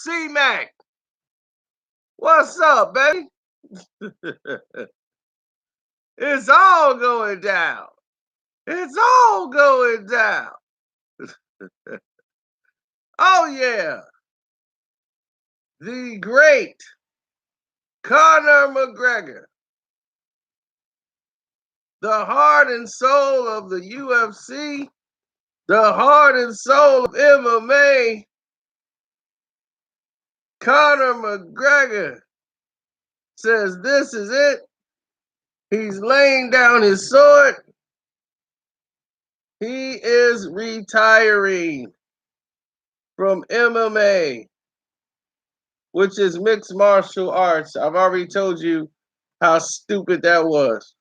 C-Mac, what's up, baby? It's all going down. It's all going down. Oh, yeah. The great Conor McGregor, the heart and soul of the UFC, the heart and soul of MMA, Conor McGregor says this is it. He's laying down his sword. He is retiring from MMA, which is mixed martial arts. I've already told you how stupid that was.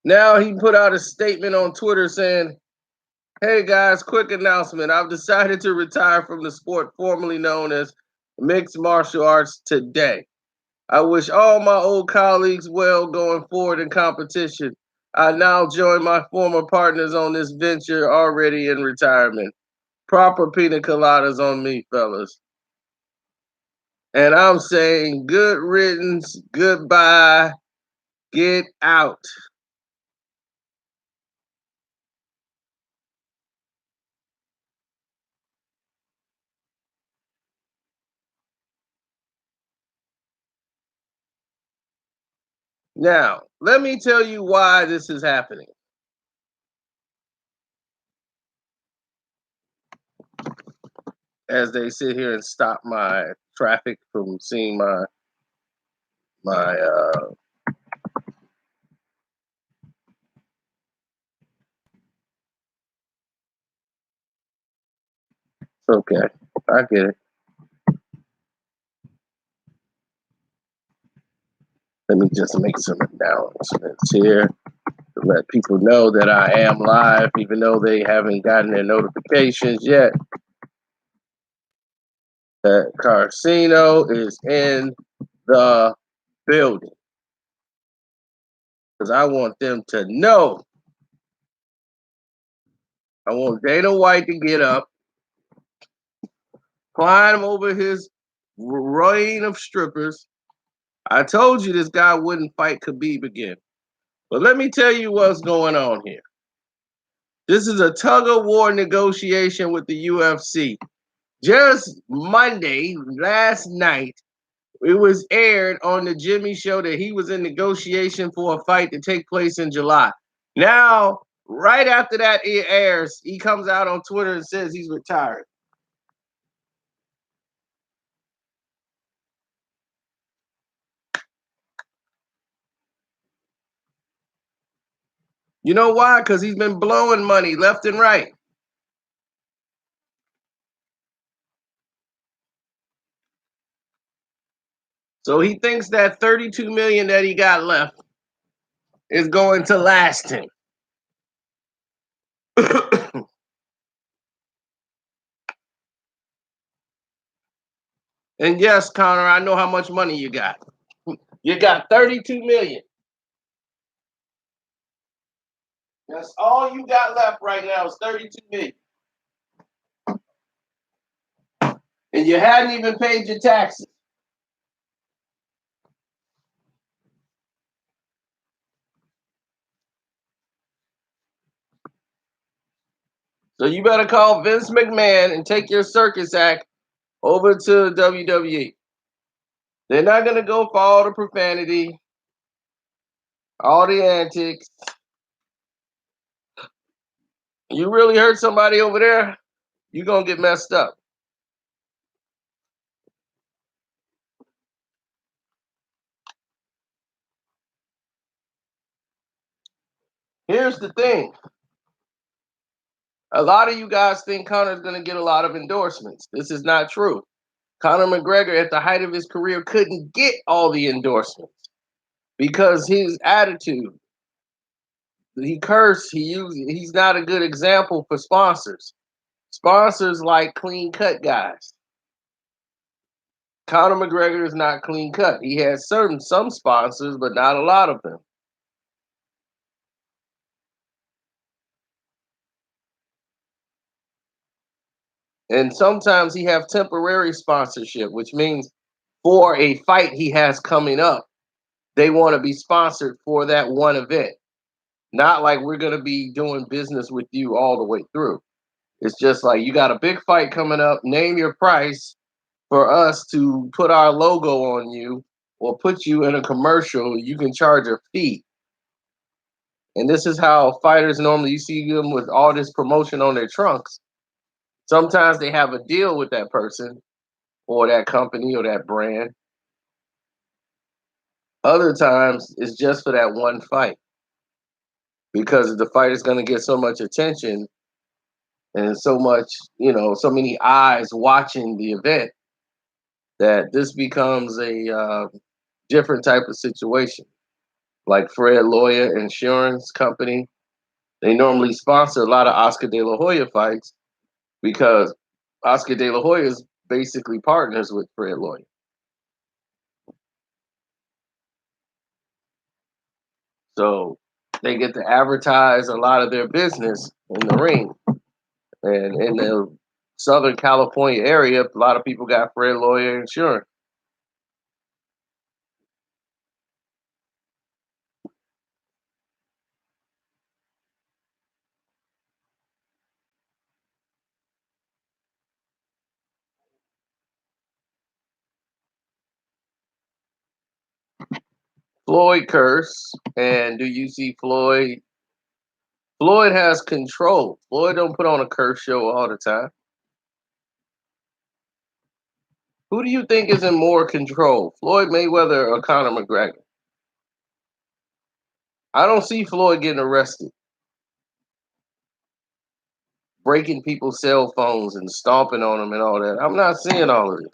Now he put out a statement on Twitter saying, "Hey guys, quick announcement. I've decided to retire from the sport formerly known as mixed martial arts today. I wish all my old colleagues well going forward in competition. I now join my former partners on this venture already in retirement. Proper pina coladas on me, fellas. And I'm saying good riddance, goodbye, get out." Now, let me tell you why this is happening. As they sit here and stop my traffic from seeing my okay, I get it. Let me just make some announcements here to let people know that I am live, even though they haven't gotten their notifications yet. That Carcino is in the building. Because I want them to know. I want Dana White to get up, climb over his reign of strippers. I told you this guy wouldn't fight Khabib again. But let me tell you what's going on here. This is a tug of war negotiation with the UFC. Just Monday, last night, it was aired on the Jimmy Show that he was in negotiation for a fight to take place in July. Now, right after that it airs, he comes out on Twitter and says he's retired. You know why? Because he's been blowing money left and right. So he thinks that 32 million that he got left is going to last him. And yes, Connor, I know how much money you got. You got 32 million. That's all you got left right now is 32 million. And you hadn't even paid your taxes. So you better call Vince McMahon and take your circus act over to WWE. They're not going to go for all the profanity, all the antics. You really hurt somebody over there, you're going to get messed up. Here's the thing. A lot of you guys think Conor's going to get a lot of endorsements. This is not true. Conor McGregor, at the height of his career, couldn't get all the endorsements because his attitude. He cursed. He's not a good example for sponsors. Sponsors like clean cut guys. Conor McGregor is not clean cut. He has some sponsors, but not a lot of them. And sometimes he have temporary sponsorship, which means for a fight he has coming up, they want to be sponsored for that one event. Not like we're going to be doing business with you all the way through. It's just like you got a big fight coming up, name your price for us to put our logo on you or put you in a commercial, you can charge a fee. And this is how fighters normally, you see them with all this promotion on their trunks. Sometimes they have a deal with that person or that company or that brand. Other times it's just for that one fight because the fight is going to get so much attention and so much, so many eyes watching the event that this becomes a different type of situation. Like Fred Lawyer Insurance Company, they normally sponsor a lot of Oscar De La Hoya fights because Oscar De La Hoya is basically partners with Fred Lawyer. So they get to advertise a lot of their business in the ring. And in the Southern California area, a lot of people got Fred Lawyer Insurance. Floyd curse, and do you see Floyd? Floyd has control. Floyd don't put on a curse show all the time. Who do you think is in more control, Floyd Mayweather or Conor McGregor? I don't see Floyd getting arrested, breaking people's cell phones and stomping on them and all that. I'm not seeing all of this.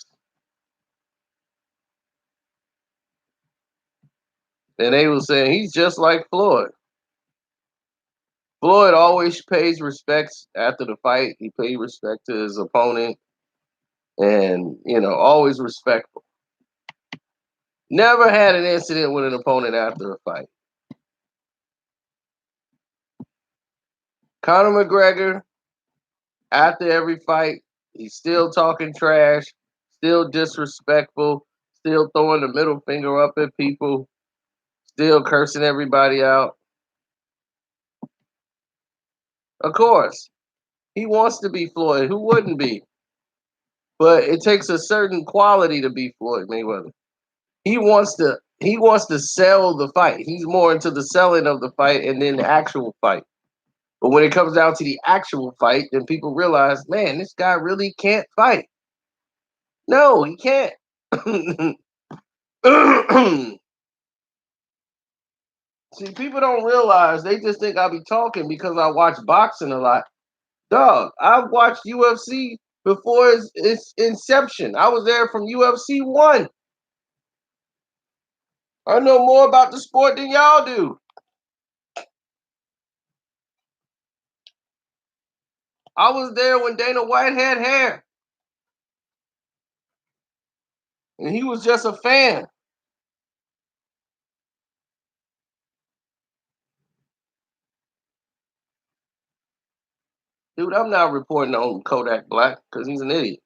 And they were saying he's just like Floyd. Floyd always pays respects after the fight. He paid respect to his opponent and, always respectful. Never had an incident with an opponent after a fight. Conor McGregor, after every fight, he's still talking trash, still disrespectful, still throwing the middle finger up at people, still cursing everybody out. Of course, he wants to be Floyd. Who wouldn't be? But it takes a certain quality to be Floyd Mayweather. He wants to sell the fight. He's more into the selling of the fight and then the actual fight. But when it comes down to the actual fight, then people realize, man, this guy really can't fight. No, he can't. See, people don't realize, they just think I be talking because I watch boxing a lot. Dog, I've watched UFC before its inception. I was there from UFC 1. I know more about the sport than y'all do. I was there when Dana White had hair, and he was just a fan. Dude, I'm not reporting on Kodak Black because he's an idiot.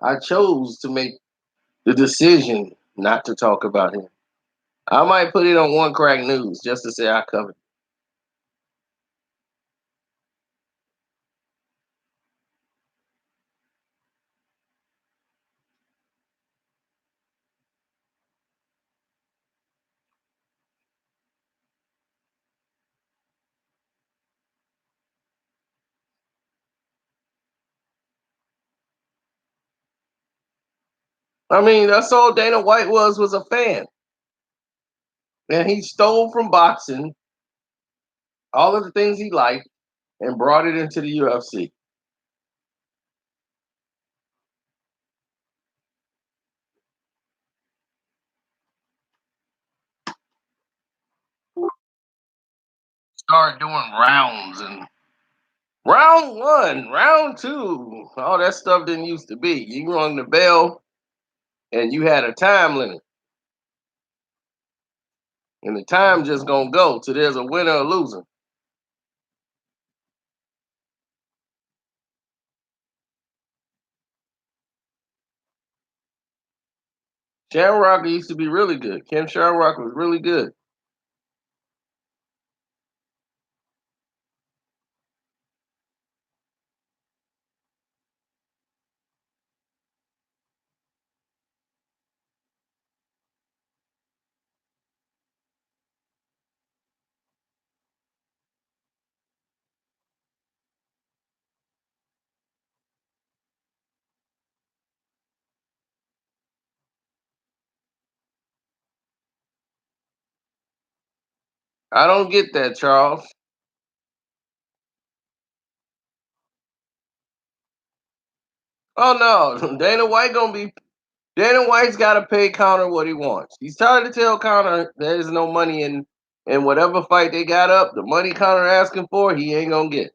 I chose to make the decision not to talk about him. I might put it on One Crack News just to say I covered. I mean, that's all Dana White was a fan. And he stole from boxing all of the things he liked and brought it into the UFC. Started doing rounds and round one, round two, all that stuff didn't used to be. You rung the bell and you had a time limit. And the time just gonna go till there's a winner or loser. Shamrock used to be really good. Ken Shamrock was really good. I don't get that, Charles. Oh no, Dana White's got to pay Conor what he wants. He's trying to tell Conor there's no money in whatever fight they got up. The money Conor asking for, he ain't gonna get.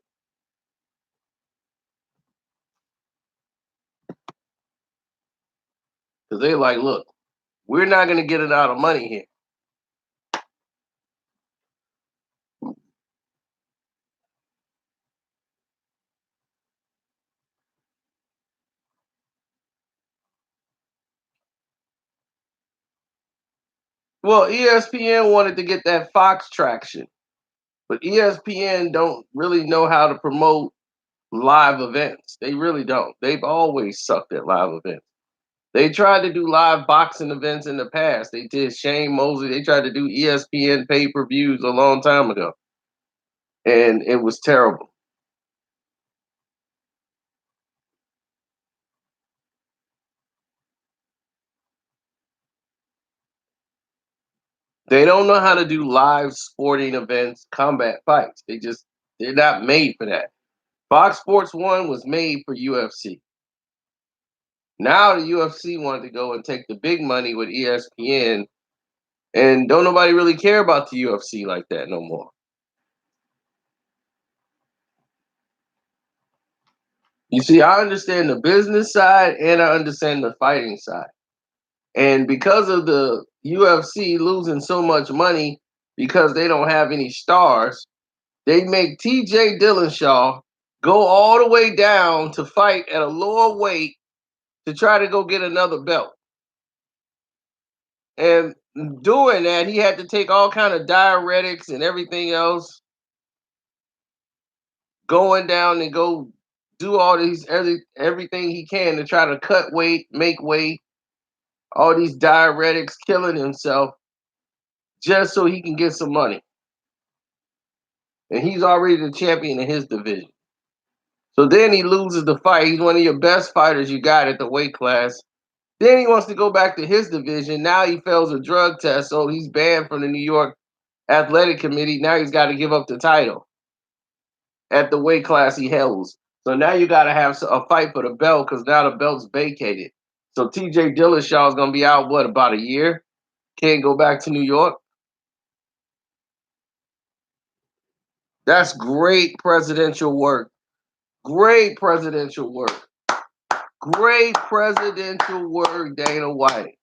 Because they like, look, we're not gonna get it out of money here. Well, ESPN wanted to get that Fox traction, but ESPN don't really know how to promote live events. They really don't. They've always sucked at live events. They tried to do live boxing events in the past. They did Shane Mosley. They tried to do ESPN pay-per-views a long time ago, and it was terrible. They don't know how to do live sporting events, combat fights. They're not made for that. Fox Sports 1 was made for UFC. Now the UFC wanted to go and take the big money with ESPN, and don't nobody really care about the UFC like that no more. You see, I understand the business side and I understand the fighting side. And because of the UFC losing so much money because they don't have any stars, they make TJ Dillashaw go all the way down to fight at a lower weight to try to go get another belt. And doing that, he had to take all kind of diuretics and everything else, going down and go do all these everything he can to try to cut weight, make weight, all these diuretics, killing himself just so he can get some money. And he's already the champion in his division. So then he loses the fight. He's one of your best fighters you got at the weight class. Then he wants to go back to his division. Now he fails a drug test, so he's banned from the New York Athletic Committee. Now he's got to give up the title at the weight class he holds. So now you got to have a fight for the belt because now the belt's vacated. So TJ Dillashaw is going to be out, what, about a year? Can't go back to New York? That's great presidential work. Great presidential work. Great presidential work, Dana White.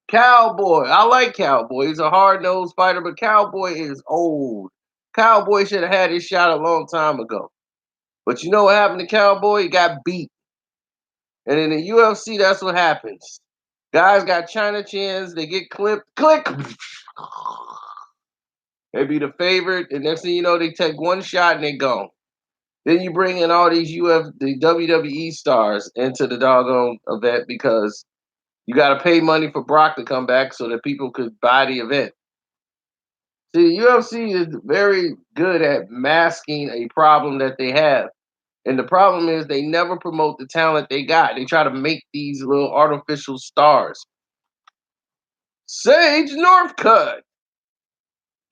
Cowboy. I like Cowboy. He's a hard-nosed fighter, but Cowboy is old. Cowboy should have had his shot a long time ago. But you know what happened to Cowboy? He got beat. And in the UFC, that's what happens. Guys got China chins. They get clipped. Click. They be the favorite. And next thing you know, they take one shot and they go. Then you bring in all these the WWE stars into the doggone event because you got to pay money for Brock to come back so that people could buy the event. See, the UFC is very good at masking a problem that they have. And the problem is they never promote the talent they got. They try to make these little artificial stars. Sage Northcutt.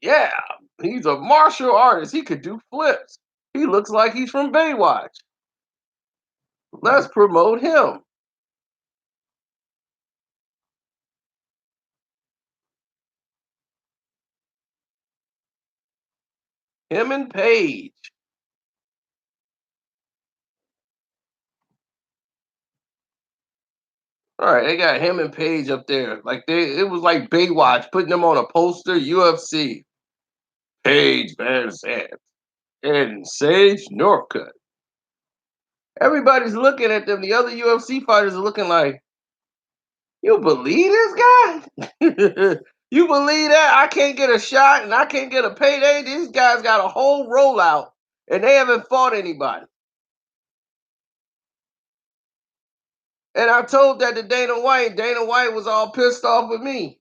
Yeah, he's a martial artist. He could do flips. He looks like he's from Baywatch. Let's promote him. Him and Paige. All right, they got him and Paige up there. It was like Baywatch, putting them on a poster, UFC. Paige Van Zandt and Sage Northcutt. Everybody's looking at them. The other UFC fighters are looking like, You believe this guy? You believe that I can't get a shot and I can't get a payday? These guys got a whole rollout and they haven't fought anybody. And I told that to Dana White. Dana White was all pissed off with me.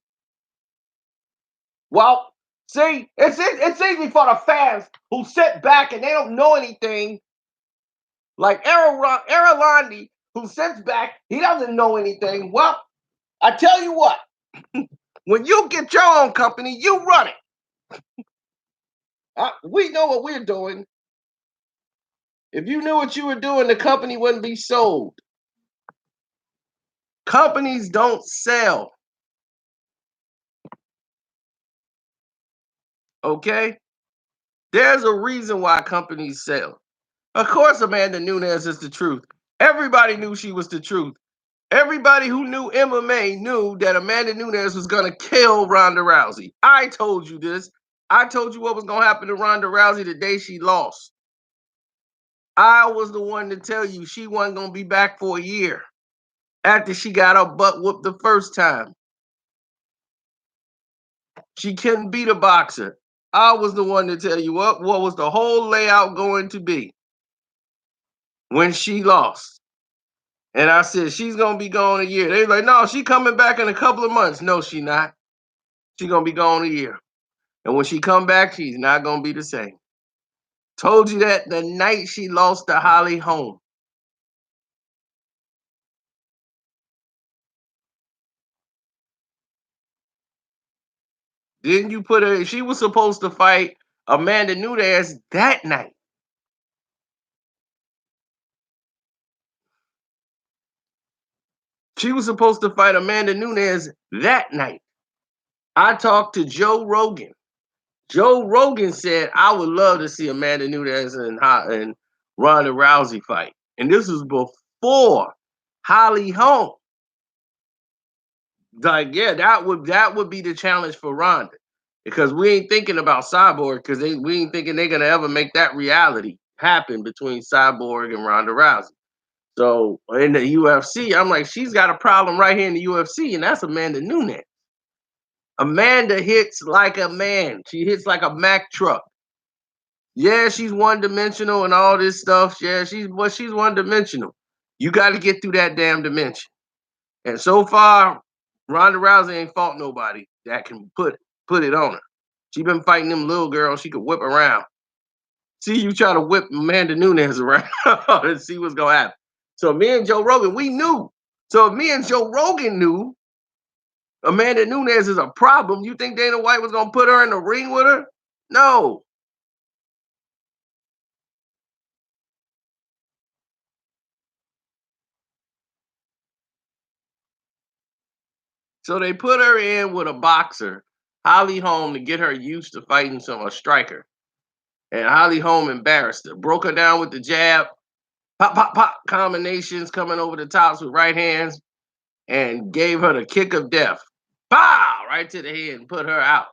Well, see, it's easy for the fans who sit back and they don't know anything, like Erolandi, who sits back, he doesn't know anything. Well, I tell you what, when you get your own company, you run it. We know what we're doing. If you knew what you were doing, the company wouldn't be sold. Companies don't sell. Okay? There's a reason why companies sell. Of course, Amanda Nunes is the truth. Everybody knew she was the truth. Everybody who knew MMA knew that Amanda Nunes was going to kill Ronda Rousey. I told you this. I told you what was going to happen to Ronda Rousey the day she lost. I was the one to tell you she wasn't going to be back for a year after she got her butt whooped the first time. She couldn't beat a boxer. I was the one to tell you what was the whole layout going to be when she lost. And I said, she's going to be gone a year. They were like, no, she coming back in a couple of months. No, she not. She going to be gone a year. And when she come back, she's not going to be the same. Told you that the night she lost to Holly Holm. Didn't you put her, she was supposed to fight Amanda Nunes that night. She was supposed to fight Amanda Nunes that night. I talked to Joe Rogan. Joe Rogan said, I would love to see Amanda Nunes and Ronda Rousey fight. And this was before Holly Holm. Like, yeah, that would be the challenge for Ronda. Because we ain't thinking about Cyborg, because we ain't thinking they're gonna ever make that reality happen between Cyborg and Ronda Rousey. So in the UFC, I'm like, she's got a problem right here in the UFC, and that's Amanda Nunes. Amanda hits like a man. She hits like a Mack truck. Yeah, she's one-dimensional and all this stuff. Yeah, she's one-dimensional. You got to get through that damn dimension. And so far, Ronda Rousey ain't fought nobody that can put it on her. She been fighting them little girls she could whip around. See, you try to whip Amanda Nunes around and see what's gonna happen. So me and Joe Rogan, we knew. So if me and Joe Rogan knew Amanda Nunes is a problem, you think Dana White was gonna put her in the ring with her? No. So they put her in with a boxer, Holly Holm, to get her used to fighting a striker. And Holly Holm embarrassed her, broke her down with the jab, pop, pop, pop combinations coming over the tops with right hands, and gave her the kick of death. Pow! Right to the head and put her out.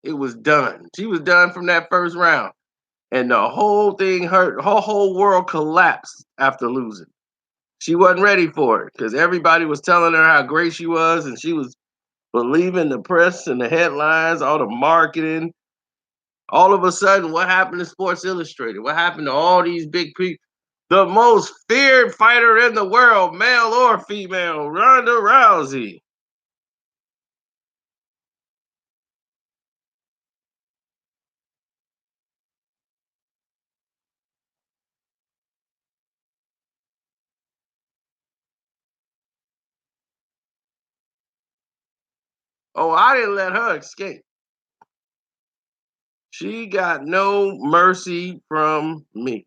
It was done. She was done from that first round. And the whole thing hurt. Her whole world collapsed after losing. She wasn't ready for it because everybody was telling her how great she was, and she was believing the press and the headlines, all the marketing. All of a sudden, what happened to Sports Illustrated? What happened to all these big people? The most feared fighter in the world, male or female, Ronda Rousey. Oh, I didn't let her escape. She got no mercy from me.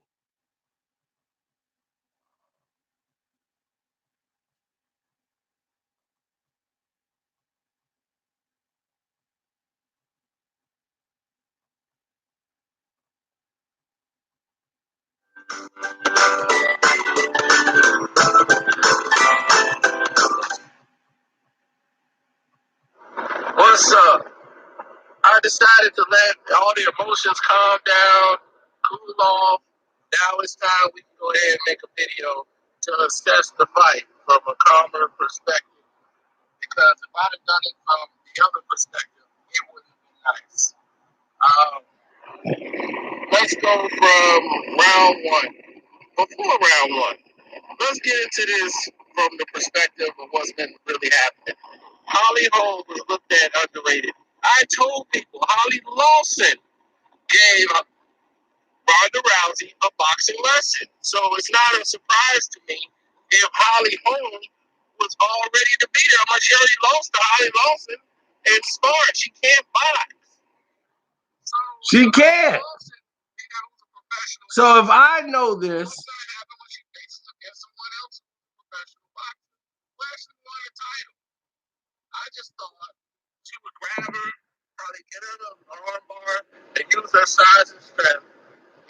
What's up? I decided to let all the emotions calm down, cool off. Now it's time we can go ahead and make a video to assess the fight from a calmer perspective. because if I'd have done it from the other perspective, it wouldn't be nice. Let's go from round one. Before round one, let's get into this from the perspective of what's been really happening. Holly Holm was looked at underrated. I told people Holly Lawson gave Ronda Rousey a boxing lesson. So it's not a surprise to me if Holly Holm was all ready to beat her. I'm like, she already lost to Holly Lawson and smart. She can't box. So she can't. So if I know this, I just thought she would grab her, probably get her the arm bar, and use her size and strength,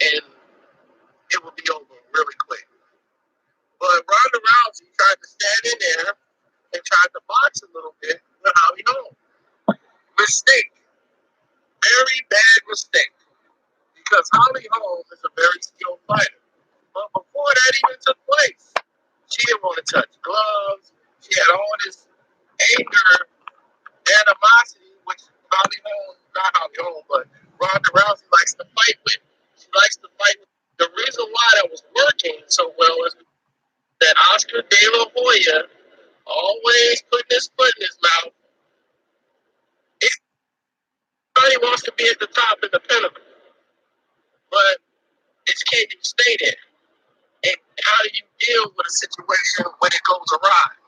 and it would be over really quick. But Ronda Rousey tried to stand in there and tried to box a little bit with Holly Holm. Mistake. Very bad mistake. Because Holly Holm is a very skilled fighter. But before that even took place, she didn't want to touch gloves. She had all this anger, animosity, which Holly Holm, not Holly Holm, but Ronda Rousey likes to fight with. She likes to fight with. The reason why that was working so well is that Oscar De La Hoya always putting his foot in his mouth. Everybody wants to be at the top in the pinnacle, but it's can you stay there? And how do you deal with a situation when it goes awry?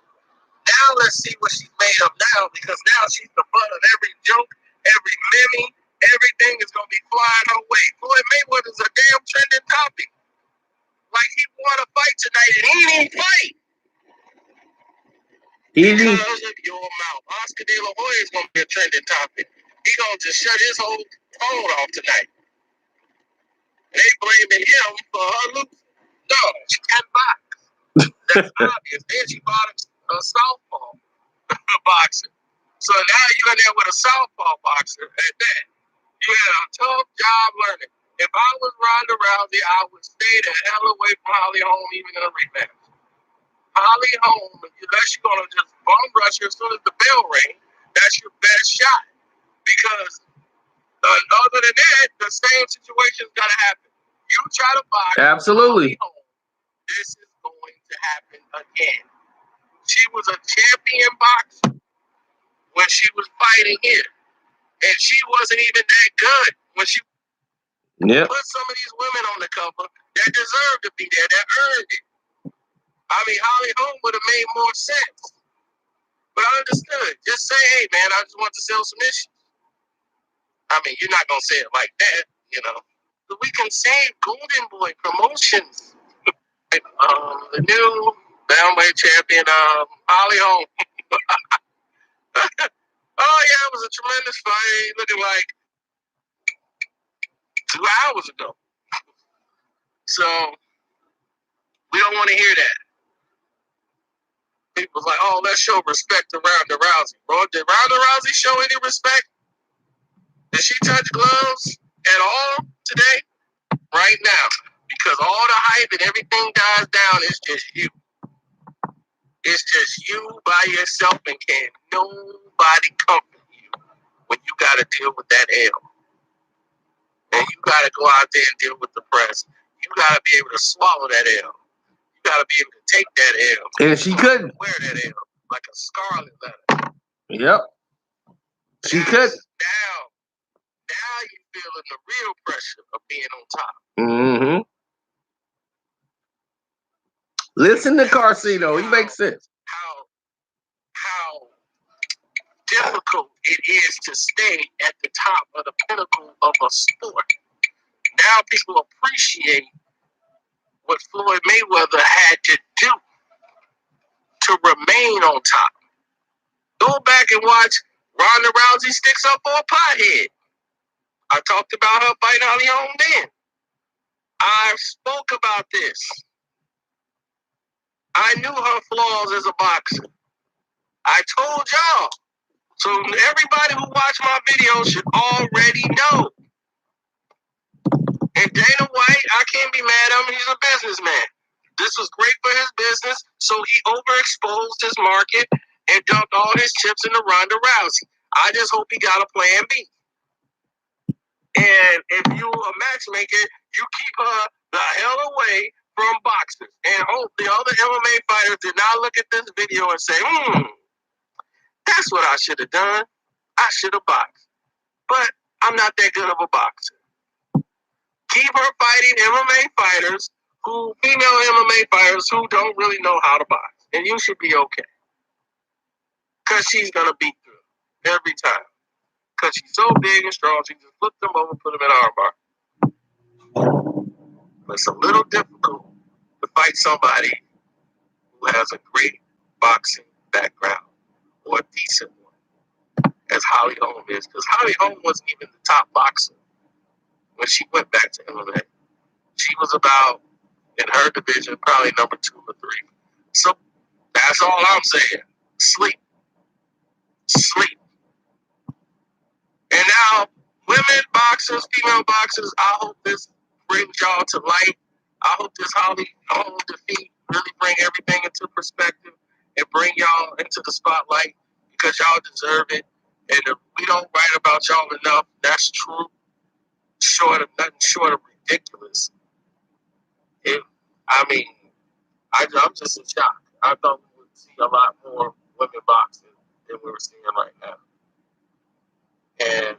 Now let's see what she's made of now, because now she's the butt of every joke, every meme, everything is going to be flying her way. Floyd Mayweather's a damn trending topic. Like, he won a fight tonight and he didn't fight. Because of your mouth. Oscar De La Hoya is going to be a trending topic. He's going to just shut his whole phone off tonight. They blaming him for her losing. No, she can't box. That's obvious. Then she bought a southpaw boxer. So now you're in there with a southpaw boxer at that. You had a tough job learning. If I was Ronda Rousey, I would stay the hell away from Holly Holm even in a rematch. Holly Holm, unless you're going to just bum rush her as soon as the bell rings, that's your best shot. Because other than that, the same situation's got to happen. You try to box. Absolutely. Holly Holm, this is going to happen again. She was a champion boxer when she was fighting here. And she wasn't even that good when she put some of these women on the cover that deserved to be there, that earned it. I mean, Holly Holm would have made more sense. But I understood. Just say, hey, man, I just want to sell some issues. I mean, you're not going to say it like that, you know. But we can save Golden Boy Promotions. The new Bantamweight champion, Holly Holm. Oh, yeah, it was a tremendous fight. Looking like 2 hours ago. So, we don't want to hear that. People's like, oh, let's show respect to Ronda Rousey. Bro, did Ronda Rousey show any respect? Did she touch gloves at all today? Right now. Because all the hype and everything dies down, it's just you. It's just you by yourself, and can't nobody comfort you when you got to deal with that L. And you got to go out there and deal with the press. You got to be able to swallow that L. You got to be able to take that L. And she couldn't. Wear that L like a scarlet letter. Yep. She could. Now you feeling the real pressure of being on top. Mm-hmm. Listen to Carcino. He makes sense. How difficult it is to stay at the top of the pinnacle of a sport. Now people appreciate what Floyd Mayweather had to do to remain on top. Go back and watch Ronda Rousey sticks up for a pothead. I talked about her fighting Holly Holm then. I spoke about this. I knew her flaws as a boxer. I told y'all. So everybody who watched my video should already know. And Dana White, I can't be mad at him. He's a businessman. This was great for his business, so he overexposed his market, and dumped all his chips into Ronda Rousey. I just hope he got a plan B. And if you a matchmaker, you keep her the hell away from boxers. And hope the other MMA fighters did not look at this video and say, that's what I should have done. I should have boxed. But I'm not that good of a boxer. Keep her fighting MMA fighters, female MMA fighters who don't really know how to box. And you should be okay. Because she's going to beat through every time. Because she's so big and strong, she just flips them over and put them in armbar. But it's a little difficult to fight somebody who has a great boxing background or a decent one, as Holly Holm is. Because Holly Holm wasn't even the top boxer when she went back to MMA. She was about, in her division, probably number 2 or 3. So that's all I'm saying. Sleep. And now, women boxers, female boxers, I hope this brings y'all to light. I hope this Holly Holm defeat really bring everything into perspective and bring y'all into the spotlight because y'all deserve it. And if we don't write about y'all enough, that's true. Nothing short of ridiculous. I'm just in shock. I thought we would see a lot more women boxing than we're seeing right now. And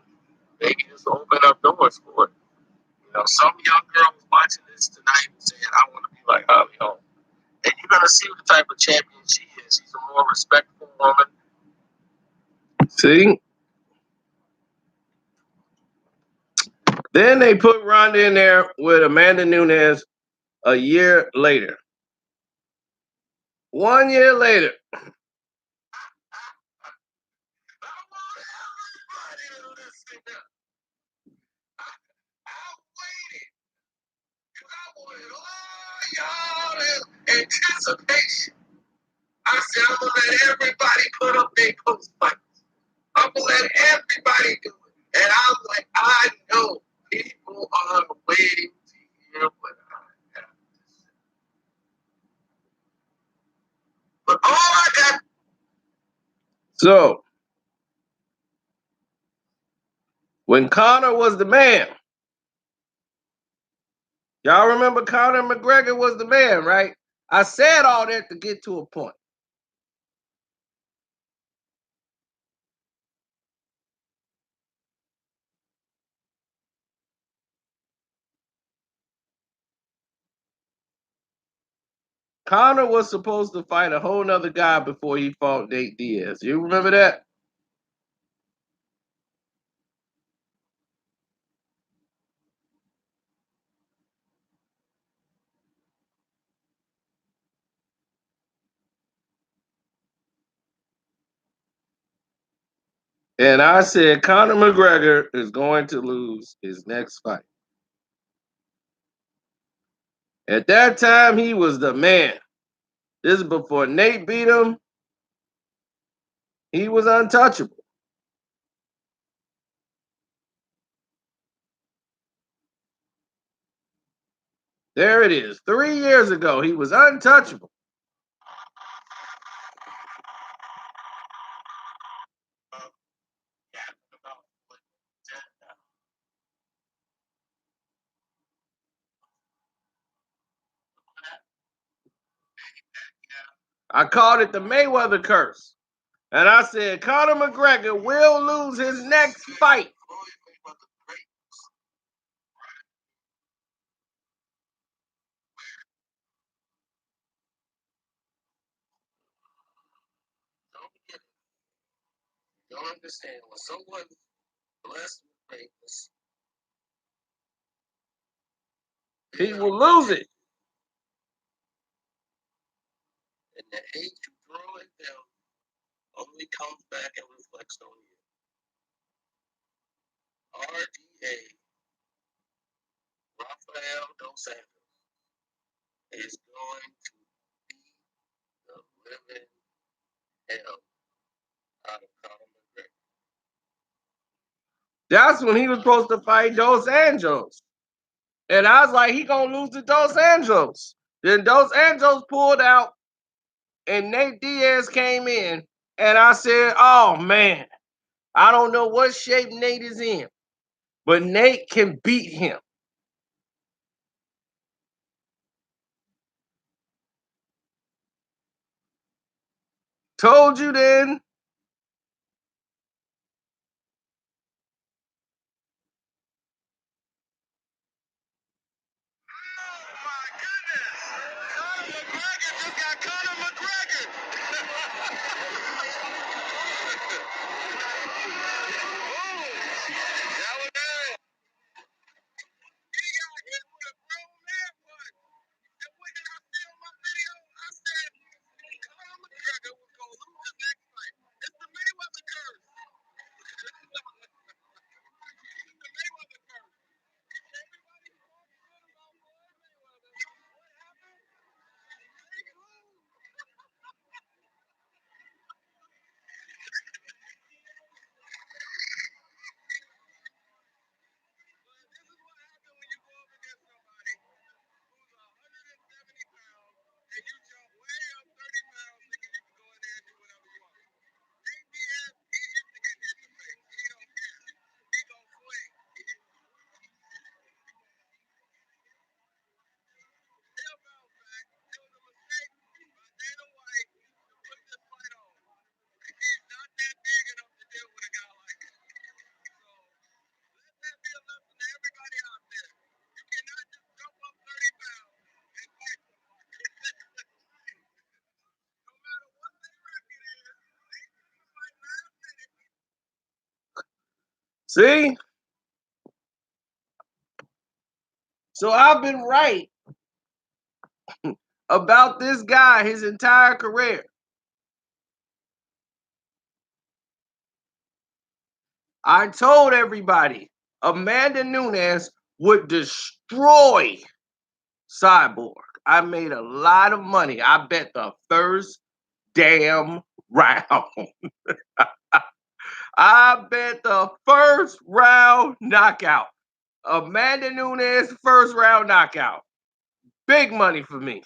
maybe just open up doors for it. You know, some young girl was watching this tonight and saying, I want to be like Holly Holm. And you're going to see the type of champion she is. She's a more respectful woman. See? Then they put Ronda in there with Amanda Nunes a year later. 1 year later. Anticipation. I said, I'm going to let everybody put up their post fights. I'm going to let everybody do it. And I'm like, I know people are waiting to hear what I have to say. But all I got. So, when Conor was the man, y'all remember Conor McGregor was the man, right? I said all that to get to a point. Conor was supposed to fight a whole nother guy before he fought Nate Diaz. You remember that? And I said Conor McGregor is going to lose his next fight. At that time, he was the man. This is before Nate beat him. He was untouchable. There it is. 3 years ago, he was untouchable. I called it the Mayweather curse. And I said Conor McGregor will lose his next fight. Don't understand when someone blessed with greatness, he will lose it. And the hate you throw at them only comes back and reflects on you. RDA, Rafael Dos Santos, is going to beat the living hell out of Conor McGregor. That's when he was supposed to fight Dos Anjos. And I was like, he gonna lose to Dos Anjos. Then Dos Anjos pulled out and Nate Diaz came in And I said, oh man, I don't know what shape Nate is in, but Nate can beat him. Told you then. Oh my goodness! Conor McGregor just got Conor McGregor. Boom! That was it. He got hit with a grown man punch. And when I see on my video, I said Conor McGregor was gonna lose his next fight. It's the Mayweather curse. It's the Mayweather curse. Everybody talks good about Floyd Mayweather. What happened? They lose. But this is what happened when you go up against somebody who's 170 pounds and you jump way up 30 pounds thinking you can go in there and do whatever you want. ABS, he used to get hit in the face. He don't care. He gonna swing. He'll bounce back. It was a mistake by Dana White to put this fight on. He's not that big enough to deal with a guy like him. So let that be a lesson to everybody out there. You cannot just jump up 30 pounds and fight somebody. No matter what their record is, they fight last minute. See? So I've been right about this guy his entire career. I told everybody Amanda Nunes would destroy Cyborg. I made a lot of money. I bet the first damn round. I bet the first round knockout. Amanda Nunes, first round knockout. Big money for me.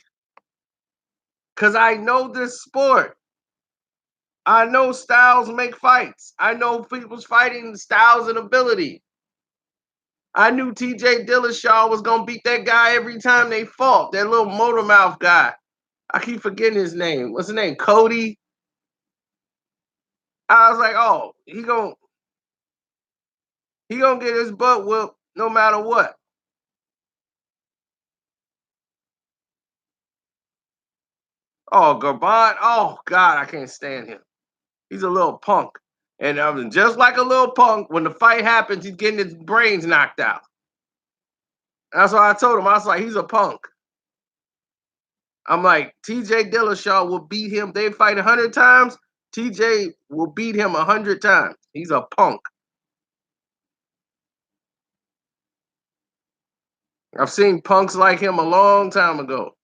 Because I know this sport. I know styles make fights. I know people's fighting styles and ability. I knew TJ Dillashaw was going to beat that guy every time they fought. That little motor mouth guy. I keep forgetting his name. What's his name? Cody. I was like, oh, he gonna get his butt whooped no matter what. Oh, Garbon. Oh God, I can't stand him. He's a little punk. And just like a little punk, when the fight happens, he's getting his brains knocked out. That's why I told him. I was like, he's a punk. I'm like, TJ Dillashaw will beat him. They fight 100 times. TJ will beat him 100 times. He's a punk. I've seen punks like him a long time ago.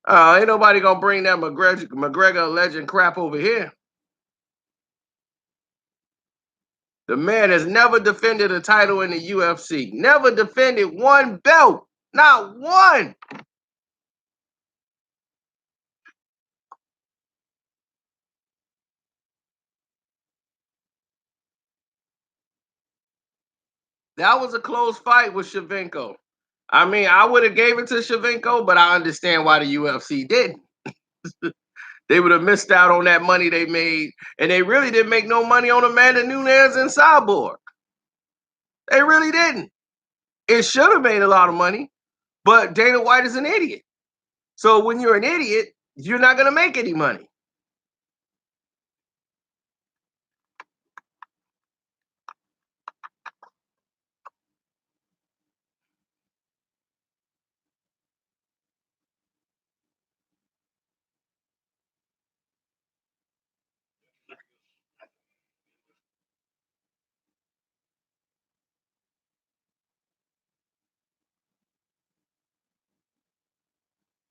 Ain't nobody gonna bring that McGregor legend crap over here. The man has never defended a title in the UFC. Never defended one belt. Not one. That was a close fight with Shevchenko. I mean, I would have gave it to Shevchenko, but I understand why the UFC didn't. They would have missed out on that money they made, and they really didn't make no money on Amanda Nunes and Cyborg. They really didn't. It should have made a lot of money, but Dana White is an idiot. So when you're an idiot, you're not going to make any money.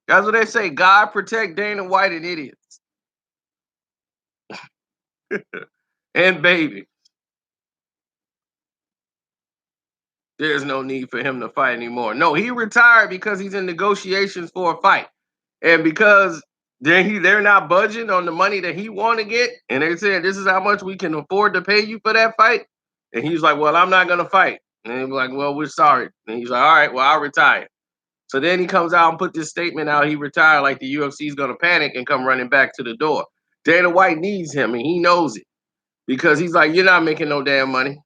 That's what they say. God protect Dana White and idiots. And baby, there's no need for him to fight anymore. No, he retired because he's in negotiations for a fight. And because they're not budging on the money that he want to get, and they're saying this is how much we can afford to pay you for that fight. And he's like, well, I'm not gonna fight. And they're like, well, we're sorry. And he's like, all right, well, I'll retire. So then he comes out and put this statement out. He retired like the UFC is gonna panic and come running back to the door. Dana White needs him, and he knows it because he's like, you're not making no damn money.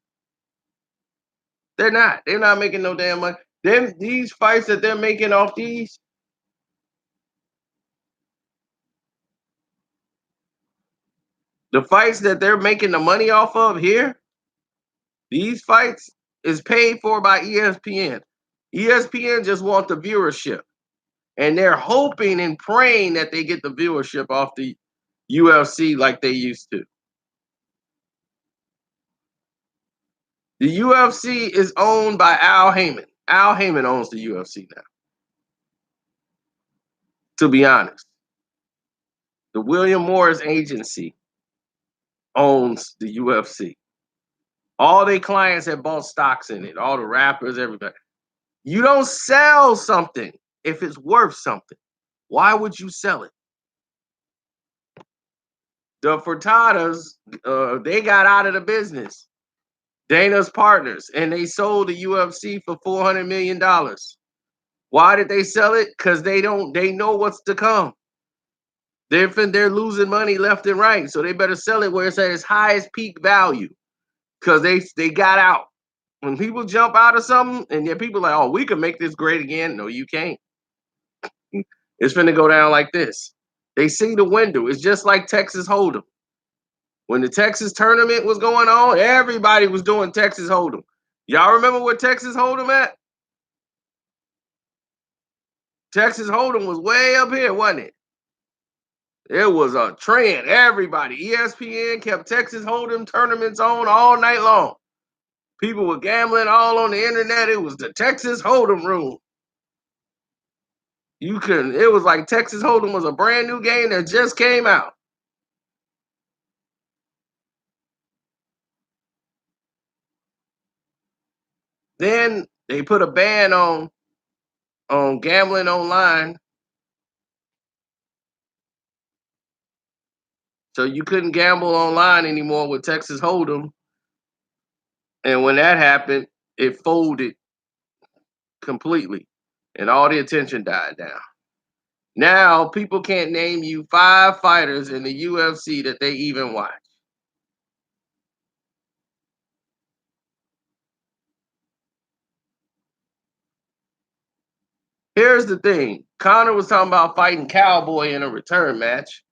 They're not. They're not making no damn money. Then these fights that they're making off these, the fights that they're making the money off of here, these fights is paid for by ESPN. ESPN just want the viewership, and they're hoping and praying that they get the viewership off the UFC like they used to. The UFC is owned by Al Heyman. Al Heyman owns the UFC now. To be honest, the William Morris Agency owns the UFC. All their clients have bought stocks in it. All the rappers, everybody. You don't sell something if it's worth something. Why would you sell it? The Furtadas, they got out of the business. Dana's partners, and they sold the UFC for $400 million. Why did they sell it? Because they know what's to come. They're losing money left and right, so they better sell it where it's at its highest peak value. Because they got out. When people jump out of something, and then people are like, oh, we can make this great again. No, you can't. It's finna go down like this. They see the window. It's just like Texas Hold'em. When the Texas tournament was going on, everybody was doing Texas Hold'em. Y'all remember what Texas Hold'em at? Texas Hold'em was way up here, wasn't it? It was a trend. Everybody, ESPN kept Texas Hold'em tournaments on all night long. People were gambling all on the internet. It was the Texas Hold'em room. It was like Texas Hold'em was a brand new game that just came out. Then they put a ban on gambling online. So you couldn't gamble online anymore with Texas Hold'em. And when that happened, it folded completely. And all the attention died down. Now people can't name you 5 fighters in the UFC that they even watch. Here's the thing. Conor was talking about fighting Cowboy in a return match.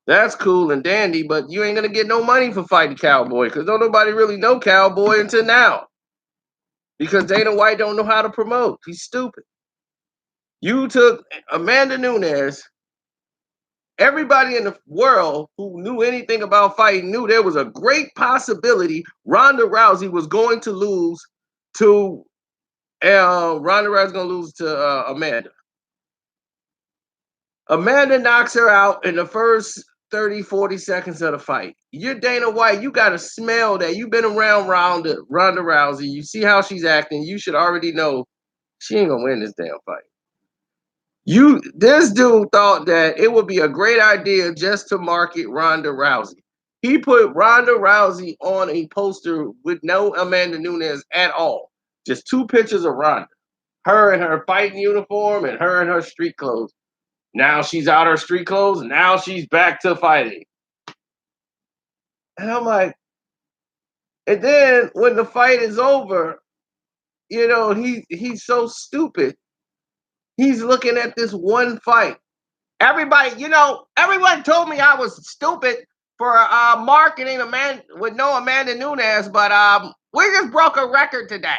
That's cool and dandy, but you ain't gonna get no money for fighting Cowboy because don't nobody really know Cowboy until now. Because Dana White don't know how to promote. He's stupid. You took Amanda Nunes. Everybody in the world who knew anything about fighting knew there was a great possibility Ronda Rousey was going to lose to Amanda. Amanda knocks her out in the first 30, 40 seconds of the fight. You're Dana White. You got to smell that. You've been around Ronda Rousey. You see how she's acting. You should already know she ain't going to win this damn fight. This dude thought that it would be a great idea just to market Ronda Rousey. He put Ronda Rousey on a poster with no Amanda Nunes at all. Just 2 pictures of Ronda. Her in her fighting uniform and her in her street clothes. Now she's out her street clothes. Now she's back to fighting. And I'm like, and then when the fight is over, he's so stupid. He's looking at this one fight. Everybody, everyone told me I was stupid for marketing a man with no Amanda Nunes, but we just broke a record today.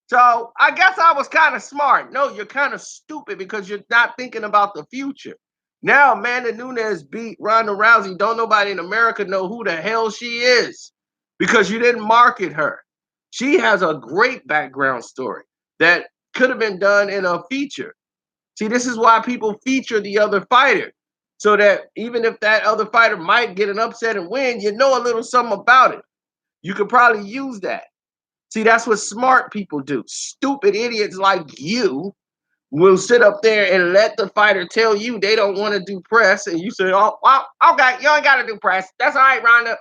So I guess I was kind of smart. No, you're kind of stupid because you're not thinking about the future. Now Amanda Nunes beat Ronda Rousey. Don't nobody in America know who the hell she is because you didn't market her. She has a great background story that could have been done in a feature. See, this is why people feature the other fighter. So that even if that other fighter might get an upset and win, you know a little something about it. You could probably use that. See, that's what smart people do. Stupid idiots like you will sit up there and let the fighter tell you they don't want to do press, and you say, "Oh, well, okay, you ain't got to do press. That's all right, Ronda.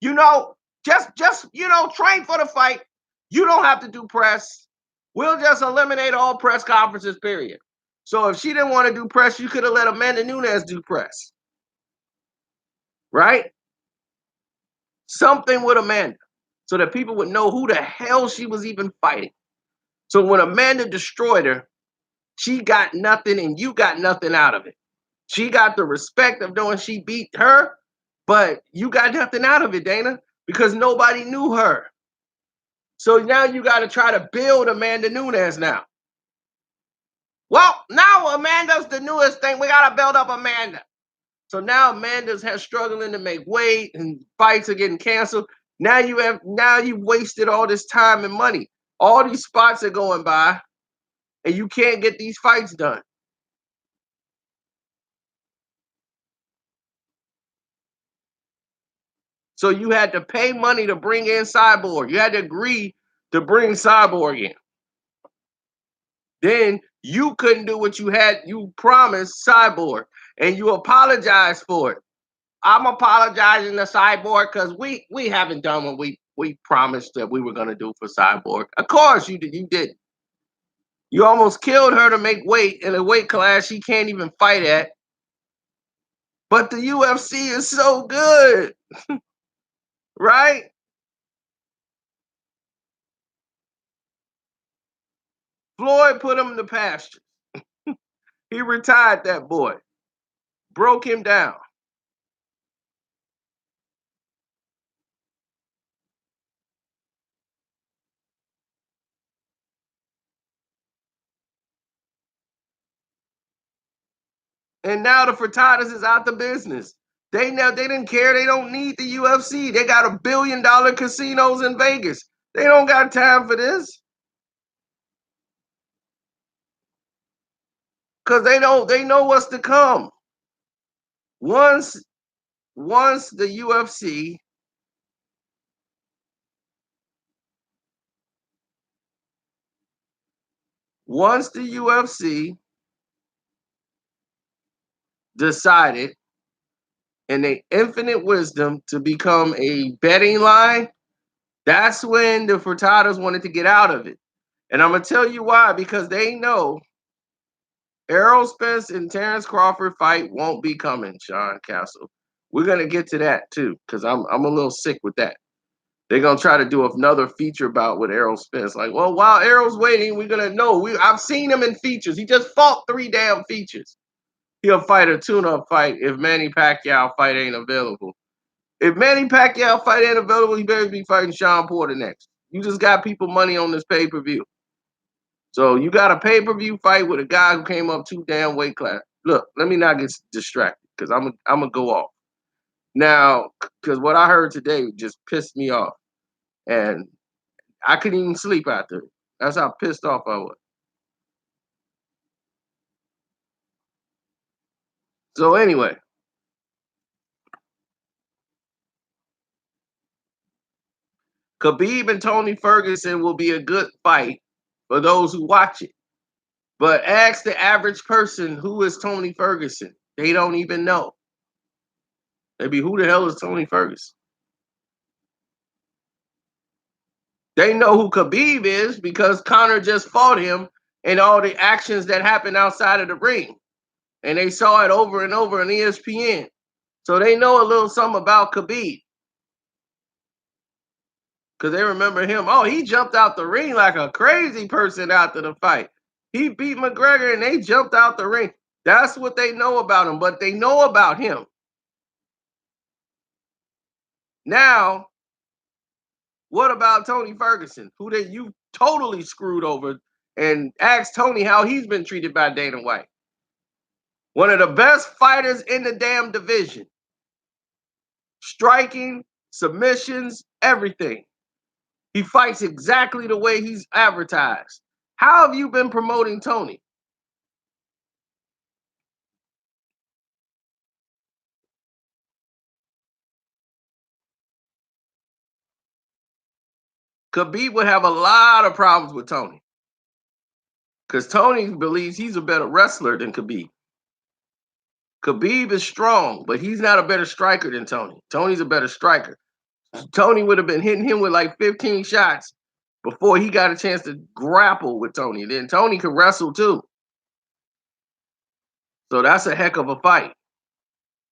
You know, just train for the fight. You don't have to do press. We'll just eliminate all press conferences. Period." So if she didn't want to do press, you could have let Amanda Nunes do press, right? Something with Amanda, so that people would know who the hell she was even fighting. So when Amanda destroyed her, she got nothing and you got nothing out of it. She got the respect of knowing she beat her, but you got nothing out of it, Dana, because nobody knew her. So now you got to try to build Amanda Nunes now. Well, now Amanda's the newest thing. We got to build up Amanda. So now Amanda's struggling to make weight and fights are getting canceled. Now you've wasted all this time and money. All these spots are going by and you can't get these fights done. So you had to pay money to bring in Cyborg. You had to agree to bring Cyborg in. Then you couldn't do what you promised Cyborg, and you apologized for it. I'm apologizing to Cyborg because we haven't done what we promised that we were gonna do for Cyborg. Of course you did. You did. You almost killed her to make weight in a weight class she can't even fight at. But the UFC is so good, right? Floyd put him in the pasture. He retired that boy, broke him down. And now the Furtadas is out the business. They didn't care. They don't need the UFC. They got $1 billion casinos in Vegas. They don't got time for this. Because they know what's to come. Once the UFC once the UFC decided in their infinite wisdom to become a betting line, that's when the Furtadas wanted to get out of it. And I'm gonna tell you why, because they know Errol Spence and Terrence Crawford fight won't be coming, Sean Castle. We're gonna get to that too, because I'm a little sick with that. They're gonna try to do another feature bout with Errol Spence. Like, well, while Errol's waiting, we're gonna know. I've seen him in features. He just fought 3 damn features. He'll fight a tune-up fight if Manny Pacquiao fight ain't available. If Manny Pacquiao fight ain't available, he better be fighting Sean Porter next. You just got people money on this pay-per-view. So you got a pay-per-view fight with a guy who came up 2 damn weight class. Look, let me not get distracted because I'm gonna go off now. Because what I heard today just pissed me off, and I couldn't even sleep after it. That's how pissed off I was. So anyway, Khabib and Tony Ferguson will be a good fight for those who watch it. But ask the average person, who is Tony Ferguson? They don't even know. Maybe who the hell is Tony Ferguson? They know who Khabib is because Conor just fought him and all the actions that happened outside of the ring. And they saw it over and over on ESPN. So they know a little something about Khabib. Because they remember him. Oh, he jumped out the ring like a crazy person after the fight. He beat McGregor and they jumped out the ring. That's what they know about him, but they know about him. Now, what about Tony Ferguson, who you totally screwed over, and ask Tony how he's been treated by Dana White? One of the best fighters in the damn division. Striking, submissions, everything. He fights exactly the way he's advertised. How have you been promoting Tony? Khabib would have a lot of problems with Tony. Because Tony believes he's a better wrestler than Khabib. Khabib is strong, but he's not a better striker than Tony. Tony's a better striker. Tony would have been hitting him with like 15 shots before he got a chance to grapple with Tony. Then Tony could wrestle too. So that's a heck of a fight.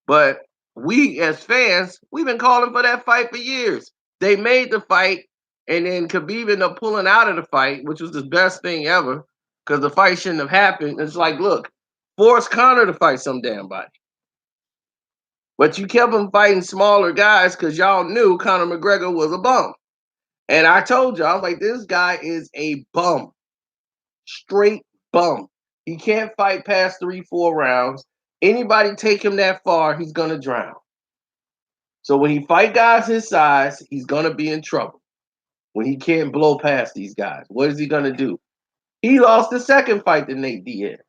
But we as fans, we've been calling for that fight for years. They made the fight, and then Khabib ended up pulling out of the fight, which was the best thing ever, because the fight shouldn't have happened. It's like, look, force Conor to fight some damn body. But you kept him fighting smaller guys because y'all knew Conor McGregor was a bum. And I told you, I was like, this guy is a bum. Straight bum. He can't fight past 3-4 rounds. Anybody take him that far, he's gonna drown. So when he fight guys his size, he's gonna be in trouble. When he can't blow past these guys, what is he gonna do? He lost the second fight to Nate Diaz.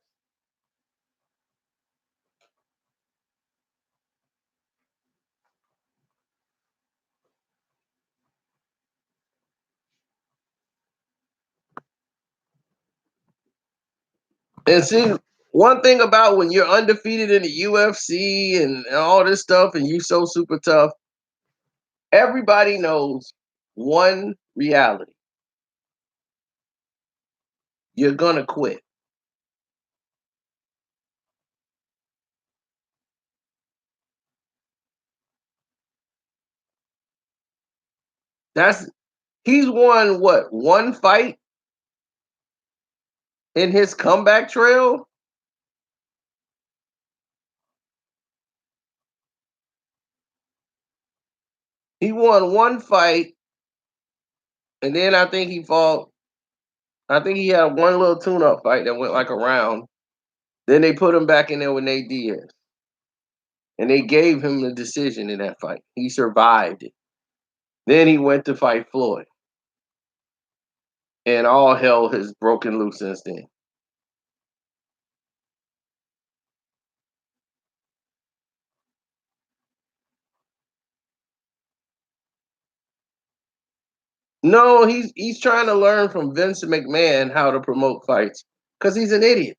And see, one thing about when you're undefeated in the UFC and all this stuff, and you so super tough, everybody knows one reality. You're gonna quit. That's he's won what, one fight in his comeback trail? He won one fight, and then I think he had one little tune-up fight that went like a round. Then they put him back in there with Nate Diaz. And they gave him the decision in that fight. He survived it. Then he went to fight Floyd. And all hell has broken loose since then. No, he's trying to learn from Vince McMahon how to promote fights because he's an idiot.